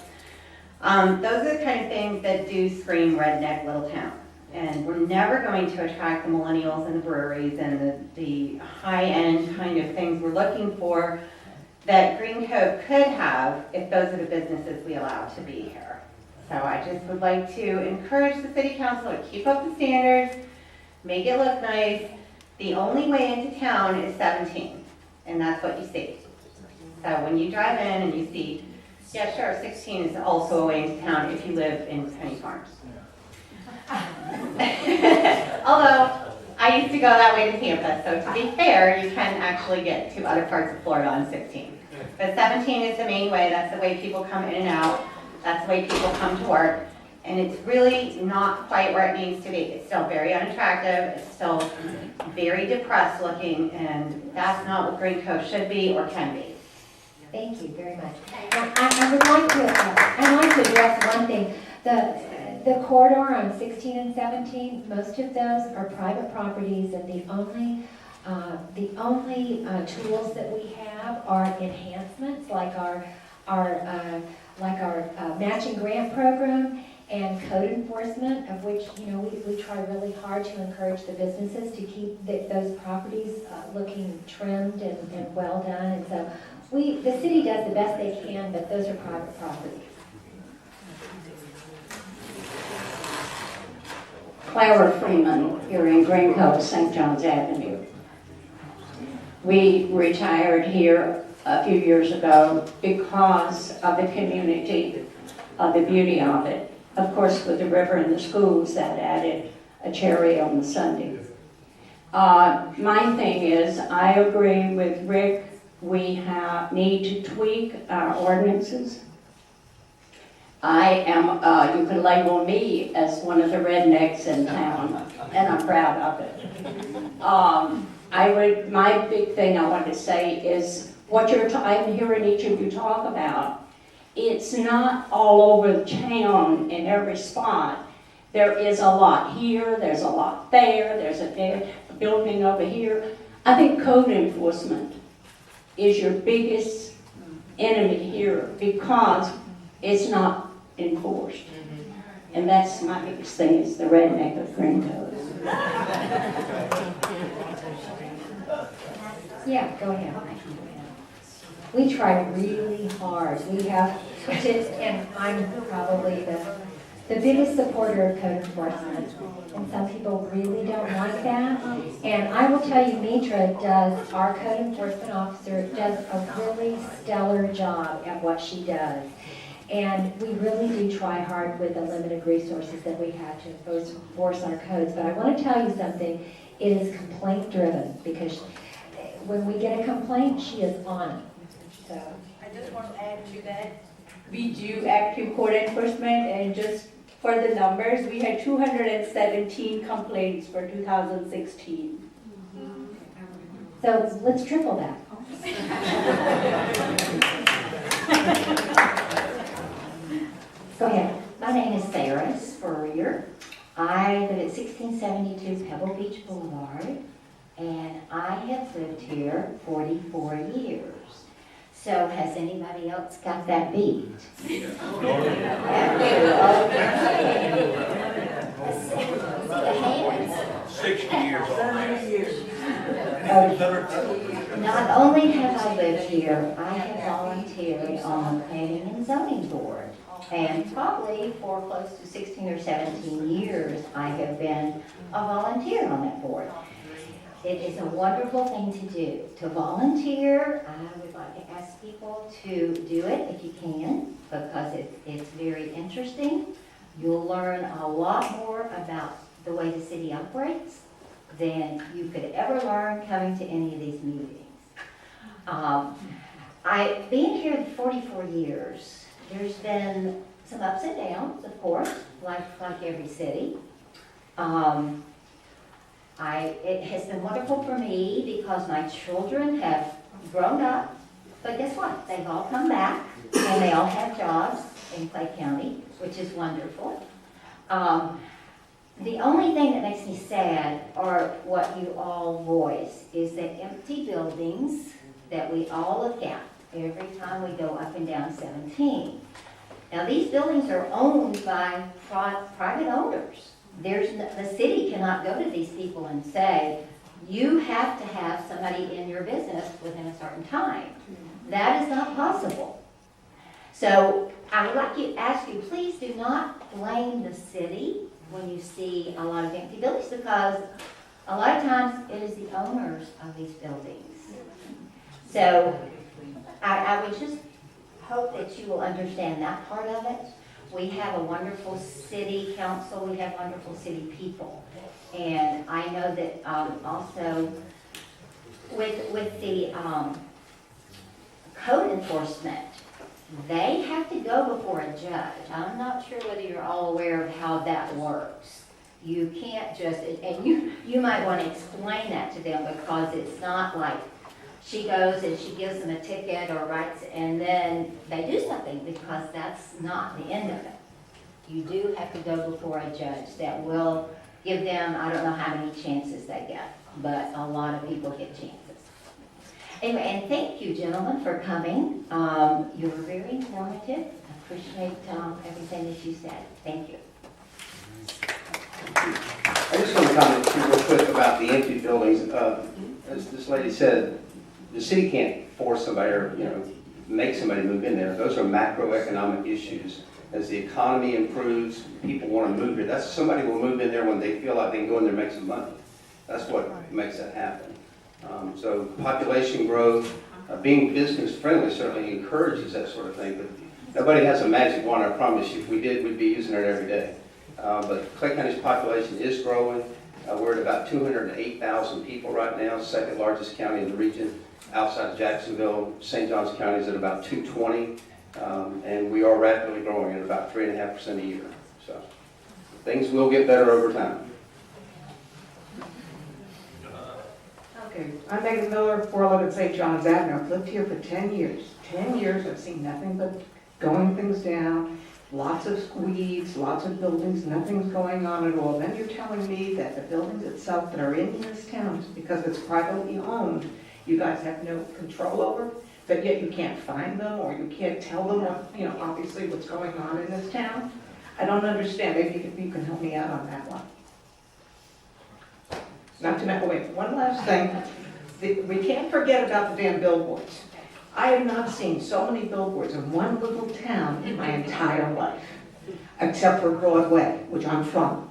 those are the kind of things that do scream redneck little town. And we're never going to attract the millennials and the breweries and the high-end kind of things we're looking for that Green Cove could have if those are the businesses we allow to be here. So I just would like to encourage the city council to keep up the standards, make it look nice. The only way into town is 17, and that's what you see. So when you drive in and you see, yeah, sure, 16 is also a way into town if you live in Penny Farms. Although, I used to go that way to Tampa, so to be fair, you can actually get to other parts of Florida on 16. But 17 is the main way, that's the way people come in and out, that's the way people come to work, and it's really not quite where it needs to be. It's still very unattractive, it's still very depressed looking, and that's not what Green Cove should be or can be. Thank you very much. I would like to address one thing. The corridor on 16 and 17, most of those are private properties, and the only tools that we have are enhancements like our matching grant program and code enforcement, of which we try really hard to encourage the businesses to keep those properties looking trimmed and well done. And so the city does the best they can, but those are private properties. Clara Freeman here in Green Cove, St. John's Avenue. We retired here a few years ago because of the community, the beauty of it. Of course, with the river and the schools, that added a cherry on the sundae. My thing is, I agree with Rick, we need to tweak our ordinances. I am, you can label me as one of the rednecks in town, and I'm proud of it. My big thing I want to say is what I'm hearing each of you talk about. It's not all over town in every spot. There is a lot here, there's a lot there, there's a building over here. I think code enforcement is your biggest enemy here because it's not enforced. And that's my biggest thing, is the redneck of Green Cove. Yeah, go ahead. We try really hard. We have, and I'm probably the biggest supporter of code enforcement. And some people really don't like that. And I will tell you, our code enforcement officer, does a really stellar job at what she does. And we really do try hard with the limited resources that we have to enforce our codes. But I want to tell you something, it is complaint driven, because when we get a complaint, she is on it. So I just want to add to that, we do active code enforcement, and just for the numbers, we had 217 complaints for 2016. So let's triple that. Go ahead. My name is Sarah Spurrier. I live at 1672 Pebble Beach Boulevard, and I have lived here 44 years. So has anybody else got that beat? Yeah. See the hands? 60 years old. Not only have I lived here, I have volunteered on the Planning and Zoning Board. And probably for close to 16 or 17 years, I have been a volunteer on that board. It is a wonderful thing to do. To volunteer, I would like to ask people to do it if you can, because it's very interesting. You'll learn a lot more about the way the city operates than you could ever learn coming to any of these meetings. I've been here 44 years. There's been some ups and downs, of course, like every city. It has been wonderful for me because my children have grown up, but guess what? They've all come back and they all have jobs in Clay County, which is wonderful. The only thing that makes me sad are what you all voice, is the empty buildings that we all look at every time we go up and down 17. Now, these buildings are owned by private owners. The city cannot go to these people and say, you have to have somebody in your business within a certain time. That is not possible. So I would like to ask you, please do not blame the city when you see a lot of empty buildings, because a lot of times it is the owners of these buildings. So I would just hope that you will understand that part of it. We have a wonderful city council, we have wonderful city people. And I know that also with the code enforcement, they have to go before a judge. I'm not sure whether you're all aware of how that works. You can't just, and you might want to explain that to them, because it's not like she goes and she gives them a ticket or writes, and then they do something, because that's not the end of it. You do have to go before a judge that will give them, I don't know how many chances they get, but a lot of people get chances. Anyway, and thank you, gentlemen, for coming. You were very informative. I appreciate everything that you said. Thank you. I just want to comment real quick about the empty buildings. As this lady said, the city can't force somebody or, make somebody move in there. Those are macroeconomic issues. As the economy improves, people want to move here. Somebody will move in there when they feel like they can go in there and make some money. That's what makes that happen. So population growth, being business friendly certainly encourages that sort of thing, but nobody has a magic wand. I promise you, if we did, we'd be using it every day. But Clay County's population is growing. We're at about 208,000 people right now, second largest county in the region. Outside of Jacksonville, St. Johns County is at about 220, and we are rapidly growing at about 3.5% a year. So things will get better over time. Okay, I'm Megan Miller, 411 St. John's Avenue. I've lived here for 10 years. 10 years, I've seen nothing but going things down, lots of weeds, lots of buildings, nothing's going on at all. Then you're telling me that the buildings itself that are in this town, because it's privately owned, you guys have no control over, but yet you can't find them, or you can't tell them what, obviously what's going on in this town? I don't understand. Maybe you can help me out on that one. Wait, one last thing. We can't forget about the damn billboards. I have not seen so many billboards in one little town in my entire life, except for Broadway, which I'm from.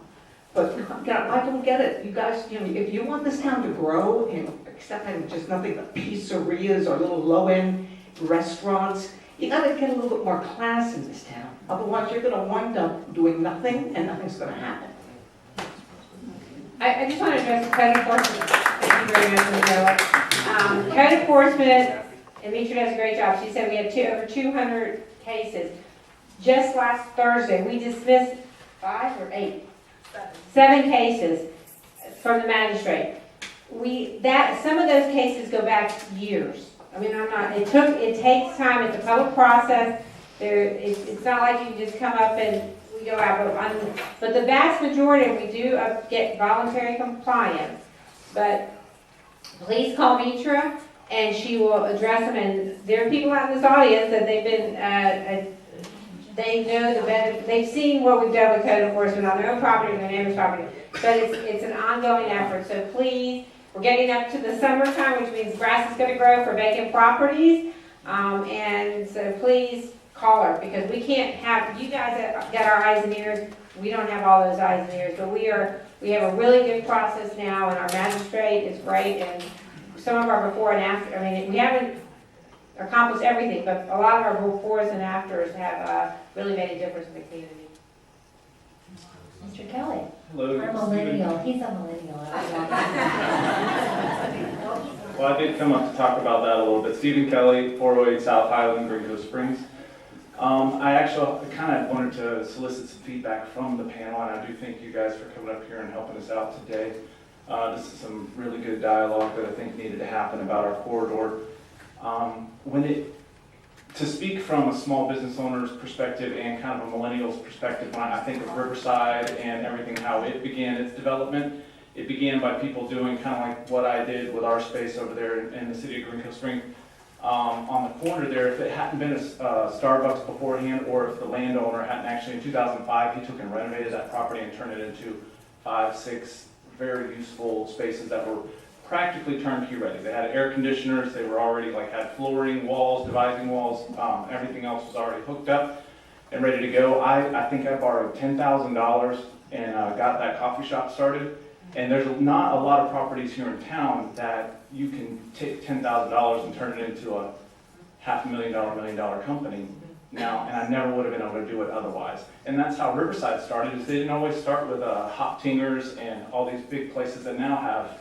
But I don't get it. You guys, if you want this town to grow, except having just nothing but pizzerias or little low-end restaurants, You gotta get a little bit more class in this town. Otherwise, you're gonna wind up doing nothing and nothing's gonna happen. I just want to address the code enforcement. Thank you very much, Ms. Miller. Code enforcement, and Mitra does a great job. She said we had over 200 cases. Just last Thursday, we dismissed 5 or 8? 7 cases from the magistrate. Some of those cases go back years. I mean, it takes time. It's a public process. It's not like you can just come up and we go out, but the vast majority, we do get voluntary compliance. But please call Mitra, and she will address them. And there are people out in this audience that they know the benefit. They've seen what we've done with code enforcement on their own property and their neighbor's property. But it's an ongoing effort. So please, we're getting up to the summertime, which means grass is going to grow for vacant properties. And so please, call her, because we can't have, you guys that got our eyes and ears, we don't have all those eyes and ears, but we have a really good process now, and our magistrate is great, and some of our before and after, I mean, we haven't accomplished everything, but a lot of our befores and afters have really made a difference in the community. Mr. Kelly. Hello. I'm a millennial. He's a millennial. Well, I did come up to talk about that a little bit. Stephen Kelly, 408 South Highland, Green Cove Springs. I actually kind of wanted to solicit some feedback from the panel, and I do thank you guys for coming up here and helping us out today. This is some really good dialogue that I think needed to happen about our corridor. To speak from a small business owner's perspective and kind of a millennial's perspective, when I think of Riverside and everything, how it began its development, it began by people doing kind of like what I did with our space over there in the city of Green Cove Springs. On the corner there, if it hadn't been a Starbucks beforehand, or if the landowner hadn't actually, in 2005, he took and renovated that property and turned it into 5, 6 very useful spaces that were practically turnkey ready. They had air conditioners, they were already had flooring, walls, dividing walls, everything else was already hooked up and ready to go. I think I borrowed $10,000 and got that coffee shop started. And there's not a lot of properties here in town that you can take $10,000 and turn it into a $500,000, $1 million company now, and I never would have been able to do it otherwise. And that's how Riverside started, is they didn't always start with Hop Tingers and all these big places that now have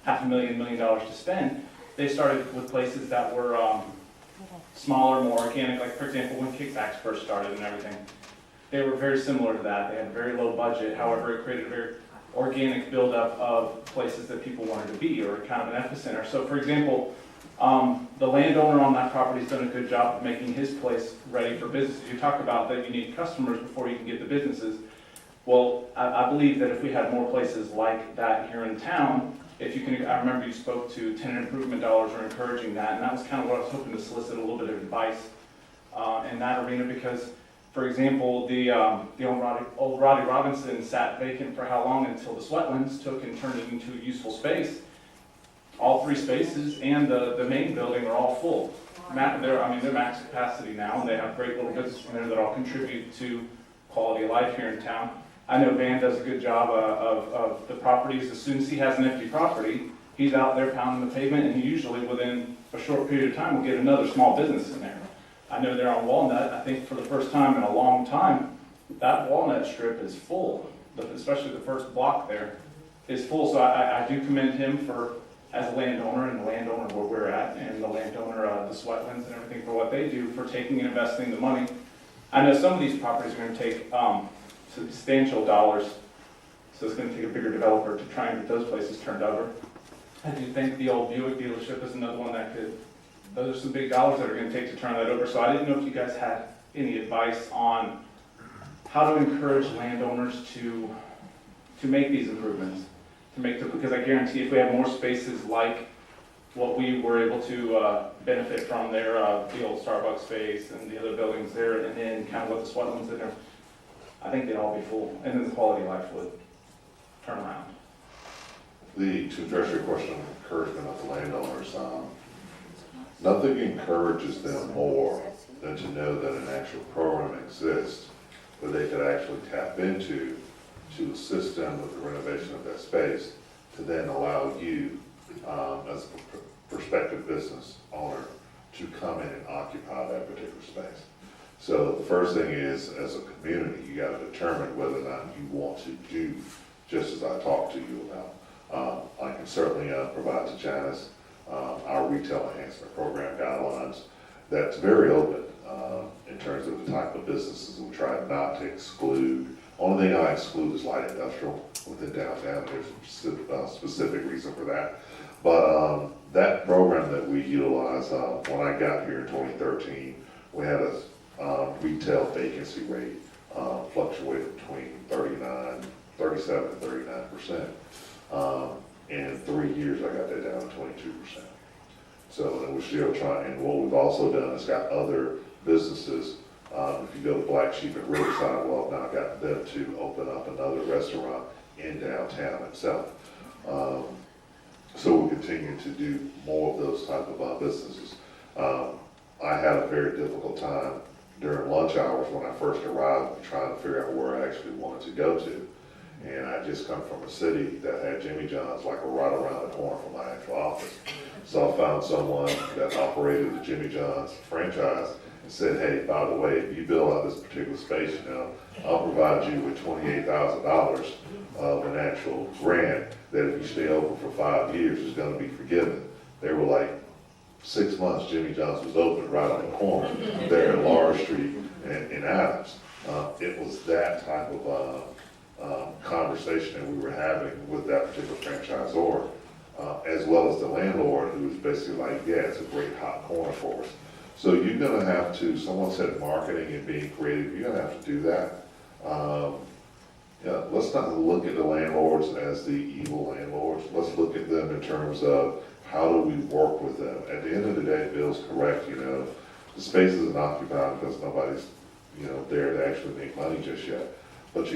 $500,000, $1 million to spend. They started with places that were smaller, more organic, like for example, when Kickbacks first started and everything. They were very similar to that. They had a very low budget, however, it created a very organic buildup of places that people wanted to be, or kind of an epicenter. So for example, the landowner on that property has done a good job of making his place ready for business. You talk about that you need customers before you can get the businesses. Well, I believe that if we had more places like that here in town, I remember you spoke to tenant improvement dollars or encouraging that, and that was kind of what I was hoping to solicit a little bit of advice in that arena, because for example, the old Roddy Robinson sat vacant for how long, until the Sweatlands took and turned it into a useful space. All 3 spaces and the main building are all full. They're max capacity now, and they have great little business in there that all contribute to quality of life here in town. I know Van does a good job of the properties. As soon as he has an empty property, he's out there pounding the pavement, and he usually within a short period of time will get another small business in there. I know they're on Walnut. I think for the first time in a long time, that Walnut strip is full, especially the first block there is full. So I do commend him for, as a landowner, and the landowner where we're at, and the landowner of the Sweatlands and everything, for what they do for taking and investing the money. I know some of these properties are going to take substantial dollars, so it's going to take a bigger developer to try and get those places turned over. I do think the old Buick dealership is another one that could. Those are some big dollars that are going to take to turn that over. So I didn't know if you guys had any advice on how to encourage landowners to make these improvements, because I guarantee if we have more spaces like what we were able to benefit from there, the old Starbucks space and the other buildings there, and then kind of what the Sweatlands in there, I think they'd all be full, and then the quality of life would turn around. To address your question on encouragement of the landowners, nothing encourages them more than to know that an actual program exists where they could actually tap into to assist them with the renovation of that space, to then allow you, as a prospective business owner, to come in and occupy that particular space. So the first thing is, as a community, you gotta determine whether or not you want to do just as I talked to you about. I can certainly provide to Janice our retail enhancement program guidelines. That's very open in terms of the type of businesses. We try not to exclude. Only thing I exclude is light industrial within downtown. There's a specific reason for that. But that program that we utilized when I got here in 2013, we had a retail vacancy rate fluctuated between 37 to 39%. In 3 years, I got that down to 22%. So we're still trying, and what we've also done is got other businesses. If you go to Black Sheep at Riverside, well, now I got them to open up another restaurant in downtown itself. So we'll continue to do more of those type of businesses. I had a very difficult time during lunch hours when I first arrived trying to figure out where I actually wanted to go to. And I just come from a city that had Jimmy John's like right around the corner from my actual office. So I found someone that operated the Jimmy John's franchise and said, hey, by the way, if you build out this particular space, I'll provide you with $28,000 of an actual grant that if you stay open for 5 years is going to be forgiven. They were like, 6 months Jimmy John's was open right on the corner there in Laura Street in Adams. It was that type of conversation that we were having with that particular franchisor, as well as the landlord, who was basically like, yeah, it's a great hot corner for us. So you're gonna have to, someone said marketing and being creative, you're gonna have to do that. Let's not look at the landlords as the evil landlords. Let's look at them in terms of how do we work with them. At the end of the day, Bill's correct, the space isn't occupied because nobody's, there to actually make money just yet. But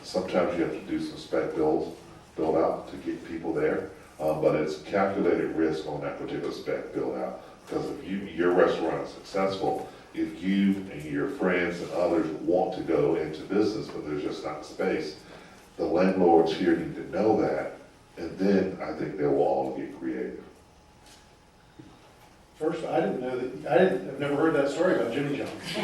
sometimes you have to do some spec build out to get people there. But it's calculated risk on that particular spec build out. Because if your restaurant is successful, if you and your friends and others want to go into business, but there's just not space, the landlords here need to know that, and then I think they will all get creative. First, I didn't know that, I've never heard that story about Jimmy John's.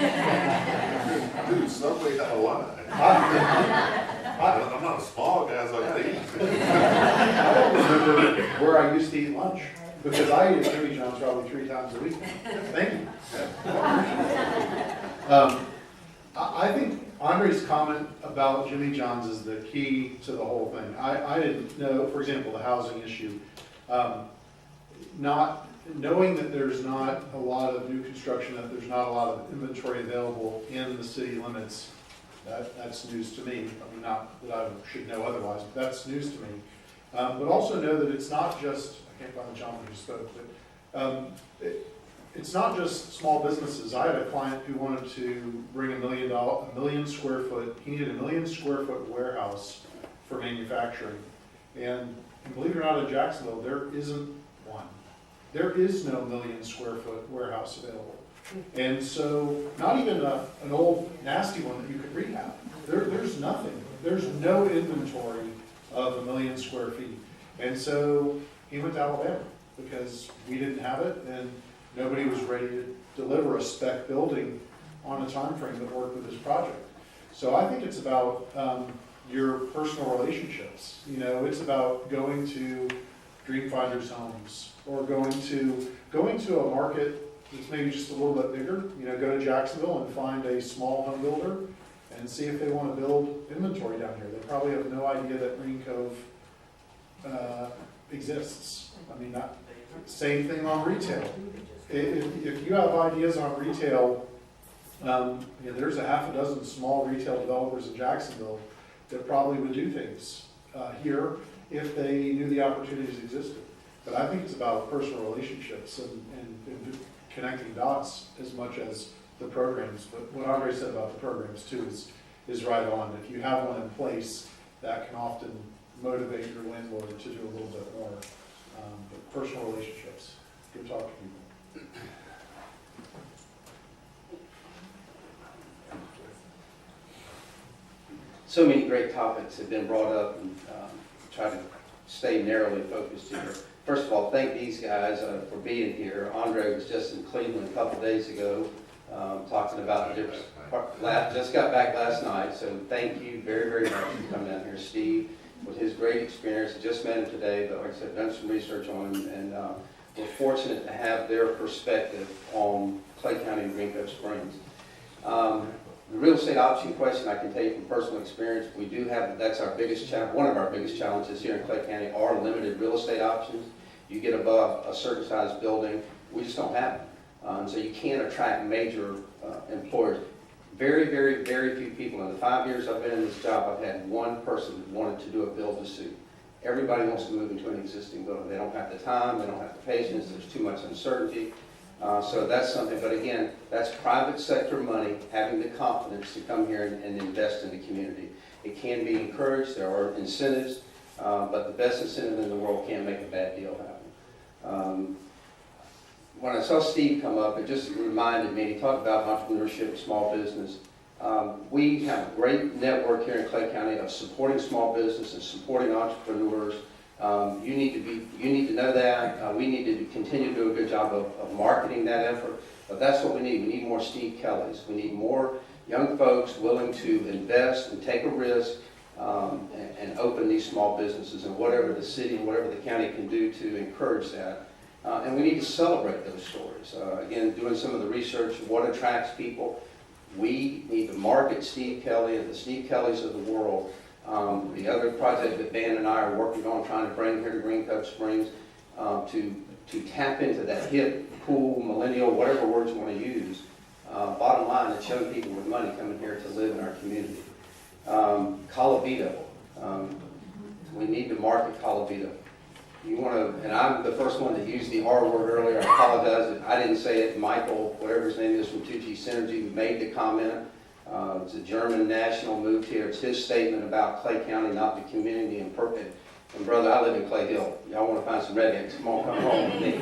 Dude, Subway got a line. I'm not a small guy, so I gotta eat. I don't remember where I used to eat lunch, because I eat at Jimmy John's probably 3 times a week. Thank you. I think Andre's comment about Jimmy John's is the key to the whole thing. I didn't know, for example, the housing issue. Not knowing that there's not a lot of new construction, that there's not a lot of inventory available in the city limits, that's news to me. I mean, not that I should know otherwise, but that's news to me. But also know that it's not just, I can't find the gentleman who spoke, but it's not just small businesses. I had a client who wanted to bring a million square foot, he needed a 1 million square foot warehouse for manufacturing. And believe it or not, in Jacksonville, there isn't one. There is no 1 million square foot warehouse available. And so, not even an old nasty one that you could rehab. There's nothing. There's no inventory of 1 million square feet. And so, he went to Alabama because we didn't have it and nobody was ready to deliver a spec building on a time frame that worked with this project. So I think it's about your personal relationships. It's about going to Dreamfinders homes or going to a market that's maybe just a little bit bigger. Go to Jacksonville and find a small home builder and see if they want to build inventory down here. They probably have no idea that Green Cove exists. I mean, same thing on retail. If you have ideas on retail, there's a half a dozen small retail developers in Jacksonville that probably would do things here if they knew the opportunities existed. But I think it's about personal relationships and connecting dots as much as the programs. But what Andre said about the programs too is right on. If you have one in place, that can often motivate your landlord to do a little bit more. But personal relationships, go talk to people. So many great topics have been brought up, and try to stay narrowly focused here. first of all, thank these guys for being here. Andre was just in Cleveland a couple days ago, talking about the different, just got back last night, so thank you very, very much for coming down here. Steve, with his great experience, I just met him today, but like I said, done some research on him, and we're fortunate to have their perspective on Clay County and Green Cove Springs. The real estate option question, I can tell you from personal experience, we do have, that's our biggest challenge, one of our biggest challenges here in Clay County are limited real estate options. You get above a certain size building, we just don't have them. So you can't attract major employers. Very, very, very few people, in the 5 years I've been in this job, I've had one person that wanted to do a build-to-suit. Everybody wants to move into an existing building. They don't have the time, they don't have the patience, there's too much uncertainty. So that's something, but again, that's private sector money having the confidence to come here and invest in the community. It can be encouraged, there are incentives, but the best incentive in the world can't make a bad deal happen. When I saw Steve come up, it just reminded me, he talked about entrepreneurship and small business. We have a great network here in Clay County of supporting small business and supporting entrepreneurs. You need to know that. We need to continue to do a good job of marketing that effort. But that's what we need. We need more Steve Kellys. We need more young folks willing to invest and take a risk and open these small businesses, and whatever the city and whatever the county can do to encourage that. And we need to celebrate those stories. Again, doing some of the research, what attracts people. We need to market Steve Kelly and the Steve Kellys of the world. The other project that Dan and I are working on, trying to bring here to Green Cove Springs, to tap into that hip, cool, millennial, whatever words you want to use. Bottom line, it's young people with money coming here to live in our community. Calavito. We need to market Calavito. You want to, and I'm the first one that used the R word earlier. I apologize if I didn't say it. Michael, whatever his name is from 2G Synergy, made the comment. It's a German national, moved here. It's his statement about Clay County, not the community. And brother, I live in Clay Hill. Y'all want to find some rednecks? Come on, come home with me.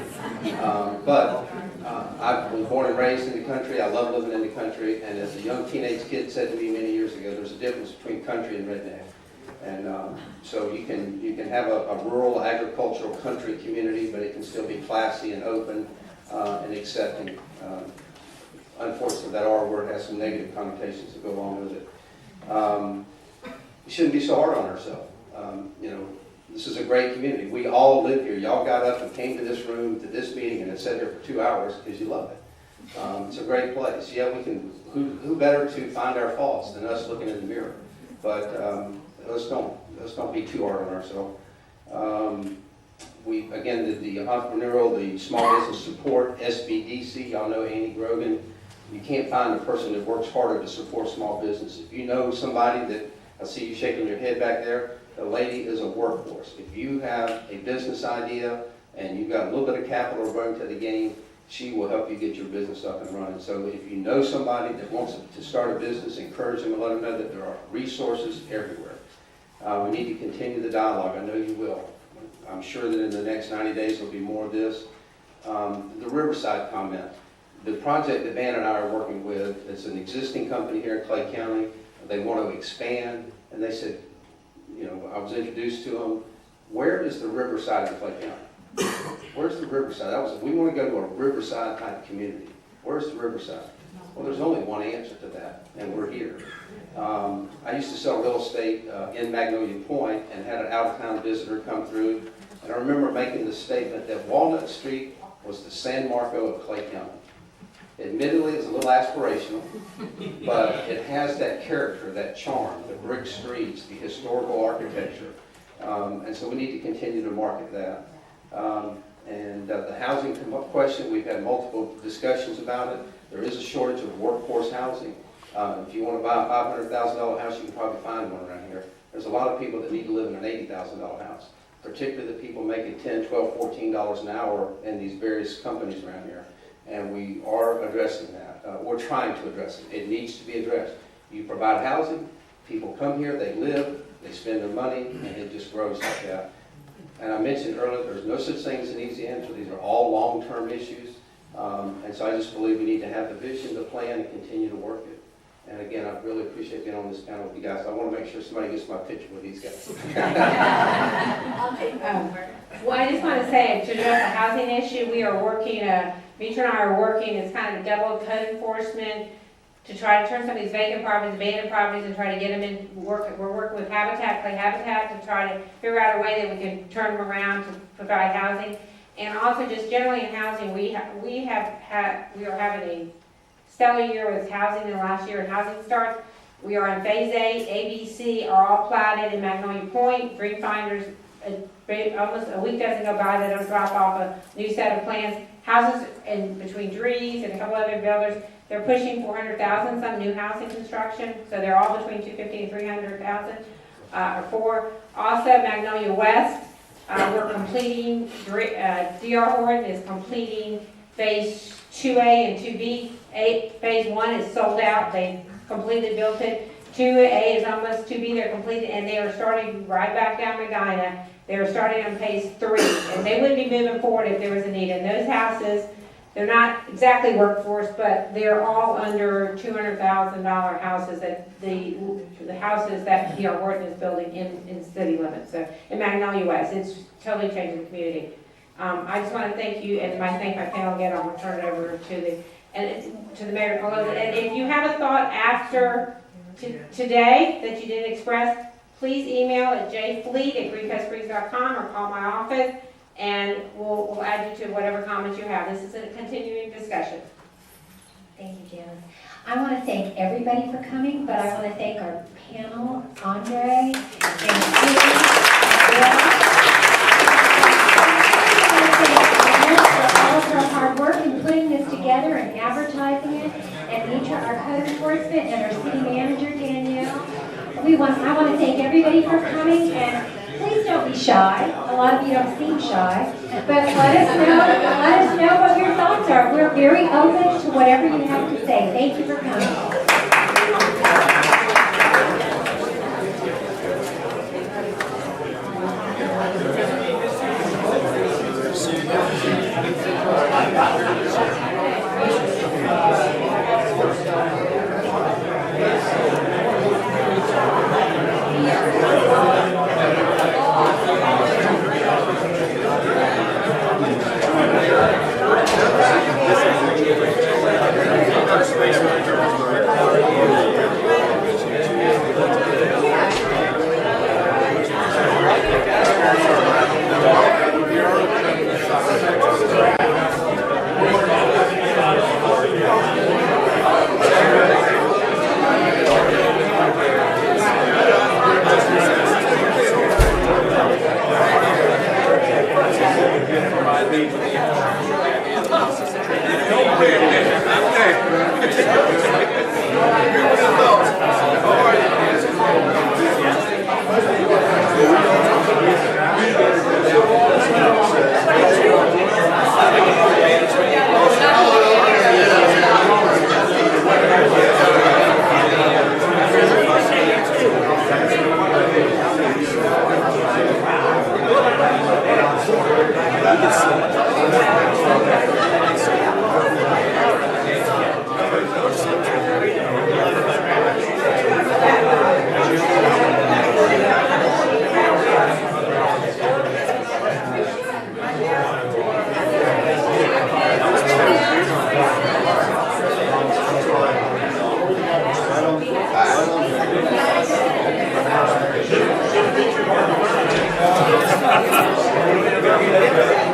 I was born and raised in the country. I love living in the country. And as a young teenage kid said to me many years ago, there's a difference between country and redneck. And so you can have a rural agricultural country community, but it can still be classy and open and accepting. Unfortunately, that R word has some negative connotations that go along with it. We shouldn't be so hard on ourselves. This is a great community. We all live here. Y'all got up and came to this room, to this meeting, and have sat there for 2 hours because you love it. It's a great place. Yeah, we can. Who better to find our faults than us looking in the mirror? But let's don't be too hard on ourselves. We again did the entrepreneurial, the small business support, SBDC. Y'all know Andy Grogan. You can't find a person that works harder to support small business. If you know somebody that, I see you shaking your head back there, the lady is a workhorse. If you have a business idea and you've got a little bit of capital to bring to the game, she will help you get your business up and running. So if you know somebody that wants to start a business, encourage them and let them know that there are resources everywhere. We need to continue the dialogue. I know you will. I'm sure that in the next 90 days there'll be more of this. The Riverside comment. The project that Van and I are working with, it's an existing company here in Clay County. They want to expand, and they said, I was introduced to them, where is the Riverside of Clay County? Where's the Riverside? We want to go to a Riverside type community. Where's the Riverside? Well, there's only one answer to that, and we're here. I used to sell real estate in Magnolia Point and had an out-of-town visitor come through, and I remember making the statement that Walnut Street was the San Marco of Clay County. Admittedly, it's a little aspirational, but it has that character, that charm, the brick streets, the historical architecture, and so we need to continue to market that. And the housing question, we've had multiple discussions about it. There is a shortage of workforce housing. If you want to buy a $500,000 house, you can probably find one around here. There's a lot of people that need to live in an $80,000 house, particularly the people making $10, $12, $14 an hour in these various companies around here. And we are addressing that. We're trying to address it. It needs to be addressed. You provide housing, people come here, they live, they spend their money, and it just grows like that. And I mentioned earlier, there's no such thing as an easy answer. These are all long-term issues. And so I just believe we need to have the vision, the plan, and continue to work it. And again, I really appreciate being on this panel with you guys. I want to make sure somebody gets my picture with these guys. Well, I just want to say, to address the housing issue, we are working, Mitra and I are working, it's kind of a double code enforcement to try to turn some of these vacant properties, abandoned properties, and try to get them in, we're working with Habitat, Clay Habitat, to try to figure out a way that we can turn them around to provide housing. And also just generally in housing, we are having a stellar year with housing in the last year in housing starts. We are in phase A, B, C are all platted in Magnolia Point. Dream Finders, almost a week doesn't go by that don't drop off a new set of plans. Houses in between Drees and a couple other builders, they're pushing 400,000, some new housing construction, so they're all between 250 and 300,000 or for. Also, Magnolia West, we're completing, DR Horton is completing phase 2A and 2B. Phase 1 is sold out, they completely built it. 2A is almost 2B, they're completed, and they are starting right back down Medina. They're starting on phase 3, and they wouldn't be moving forward if there was a need. And those houses, they're not exactly workforce, but they're all under $200,000 houses that the houses that DR Horton is building in city limits. So in Magnolia West, it's totally changing the community. I just want to thank you, and thank my panel again. I'm going to turn it over to the mayor to close it. And if you have a thought after today that you didn't express, please email at jfleet@greencoastsprings.com or call my office, and we'll add you to whatever comments you have. This is a continuing discussion. Thank you, Janice. I want to thank everybody for coming, but I want to thank our panel, Andre, and Sue, for all of her hard work in putting this together and advertising it, and Mitra, our code enforcement, and our city manager, Danielle. I want to thank everybody for coming, and please don't be shy. A lot of you don't seem shy, but let us know what your thoughts are. We're very open to whatever you have to say. Thank you for coming. Thank you.